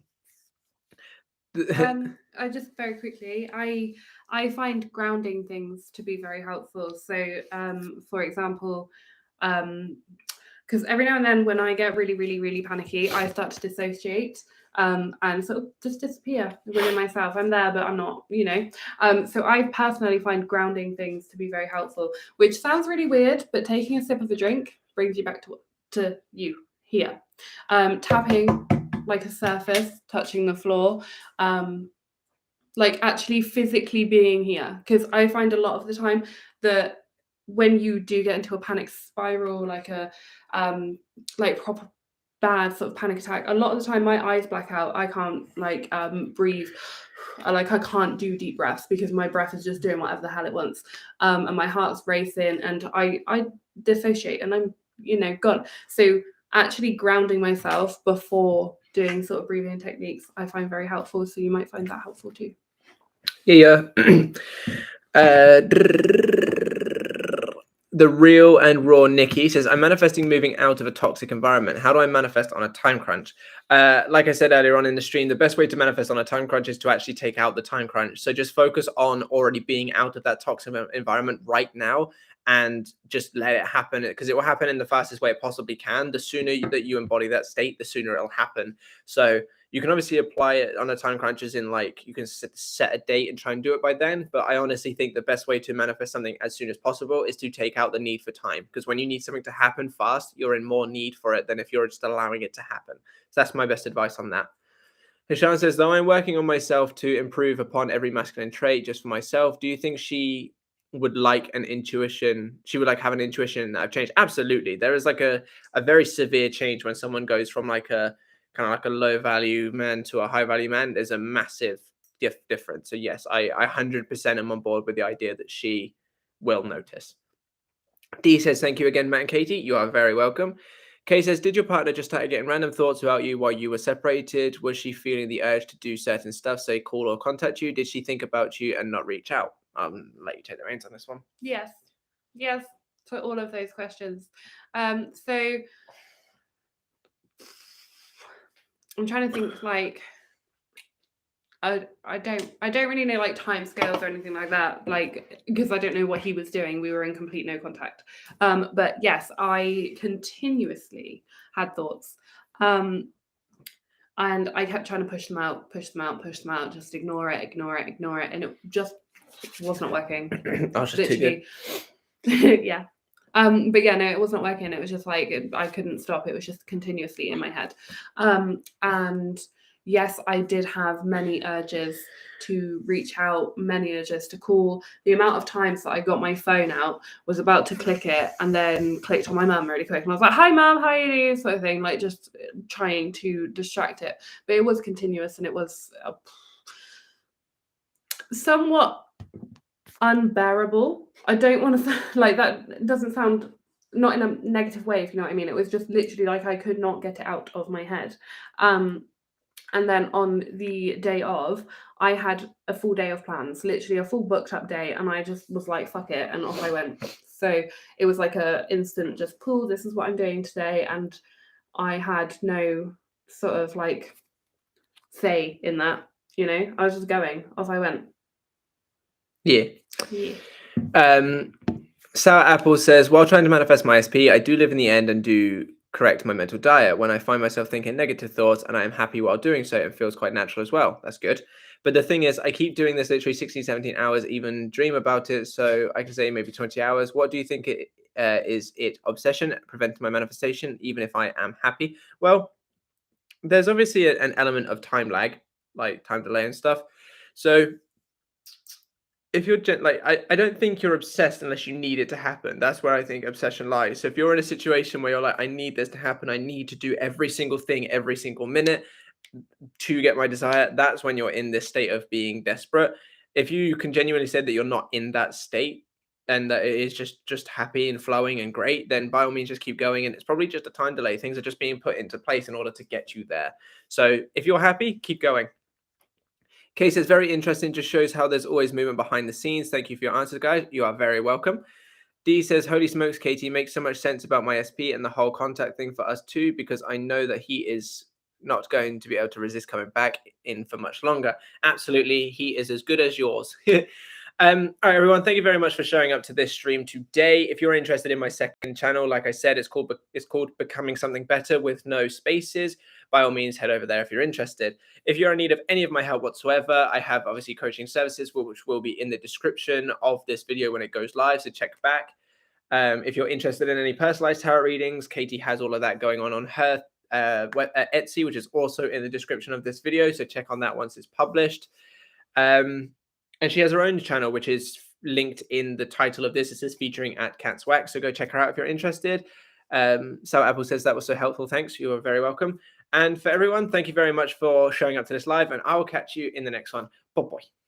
I just very quickly, I find grounding things to be very helpful. So, for example, because every now and then when I get really, really, really panicky, I start to dissociate and sort of just disappear within myself. I'm there, but I'm not, you know. So I personally find grounding things to be very helpful, which sounds really weird, but taking a sip of a drink brings you back to you here. Tapping like a surface, touching the floor, like actually physically being here. Because I find a lot of the time that when you do get into a panic spiral, like a like proper bad sort of panic attack, a lot of the time my eyes black out. I can't like breathe. I can't do deep breaths because my breath is just doing whatever the hell it wants, and my heart's racing, and I dissociate, and I'm, you know, gone. So actually grounding myself before doing sort of breathing techniques, I find very helpful. So you might find that helpful too. Yeah. The real and raw Nikki says, I'm manifesting moving out of a toxic environment. How do I manifest on a time crunch? Like I said earlier on in the stream, the best way to manifest on a time crunch is to actually take out the time crunch. So just focus on already being out of that toxic environment right now, and just let it happen, because it will happen in the fastest way it possibly can. The sooner that you embody that state, the sooner it'll happen. So you can obviously apply it on a time crunch, as in like you can set a date and try and do it by then. But I honestly think the best way to manifest something as soon as possible is to take out the need for time. Because when you need something to happen fast, you're in more need for it than if you're just allowing it to happen. So that's my best advice on that. Hishan says, though I'm working on myself to improve upon every masculine trait just for myself, do you think she would like an intuition? She would like have an intuition that I've changed? Absolutely. There is like a very severe change when someone goes from like a kind of like a low value man to a high value man. There's a massive difference. So yes, I 100% am on board with the idea that she will notice. D says, thank you again, Matt and Katie. You are very welcome. Kay says, did your partner just start getting random thoughts about you while you were separated? Was she feeling the urge to do certain stuff, say call or contact you? Did she think about you and not reach out? I'll let you take the reins on this one. Yes to all of those questions. So I'm trying to think, like, I don't really know like time scales or anything like that, like, because I don't know what he was doing. We were in complete no contact. But yes, I continuously had thoughts. And I kept trying to push them out, just ignore it. And it just was not working. Oh, just literally. Yeah. But yeah, no, it was not working. It was just like, I couldn't stop. It was just continuously in my head. And yes, I did have many urges to reach out, many urges to call. The amount of times that I got my phone out, was about to click it, and then clicked on my mum really quick. And I was like, hi mum, how are you doing? Sort of thing, like just trying to distract it. But it was continuous, and it was somewhat unbearable. I don't want to like that. Doesn't sound not in a negative way, if you know what I mean. It was just literally like I could not get it out of my head. And then on the day of, I had a full day of plans, literally a full booked up day, and I just was like, fuck it, and off I went. So it was like a instant just pull, this is what I'm doing today, and I had no sort of like say in that, you know. I was just going, off I went. Yeah. Yeah. Sour Apple says, while trying to manifest my SP, I do live in the end and do correct my mental diet. When I find myself thinking negative thoughts and I am happy while doing so, it feels quite natural as well. That's good. But the thing is, I keep doing this literally 16, 17 hours, even dream about it. So I can say maybe 20 hours. What do you think is it obsession preventing my manifestation, even if I am happy? Well, there's obviously an element of time lag, like time delay and stuff. So if you're like, I don't think you're obsessed unless you need it to happen. That's where I think obsession lies. So if you're in a situation where you're like, I need this to happen, I need to do every single thing every single minute to get my desire, that's when you're in this state of being desperate. If you can genuinely say that you're not in that state and that it is just happy and flowing and great, then by all means just keep going. And it's probably just a time delay. Things are just being put into place in order to get you there. So if you're happy, keep going. Kay says, very interesting, just shows how there's always movement behind the scenes. Thank you for your answers, guys. You are very welcome. D says, holy smokes, Katie, makes so much sense about my SP and the whole contact thing for us too, because I know that he is not going to be able to resist coming back in for much longer. Absolutely, he is as good as yours. All right, everyone, thank you very much for showing up to this stream today. If you're interested in my second channel, like I said, it's called Becoming Something Better with no spaces. By all means, head over there if you're interested. If you're in need of any of my help whatsoever, I have obviously coaching services, which will be in the description of this video when it goes live, so check back. If you're interested in any personalized tarot readings, Katie has all of that going on her Etsy, which is also in the description of this video, so check on that once it's published. And she has her own channel, which is linked in the title of this. It says featuring at Cat's Wax. So go check her out if you're interested. Sour Apple says that was so helpful. Thanks. You are very welcome. And for everyone, thank you very much for showing up to this live. And I will catch you in the next one. Bye-bye.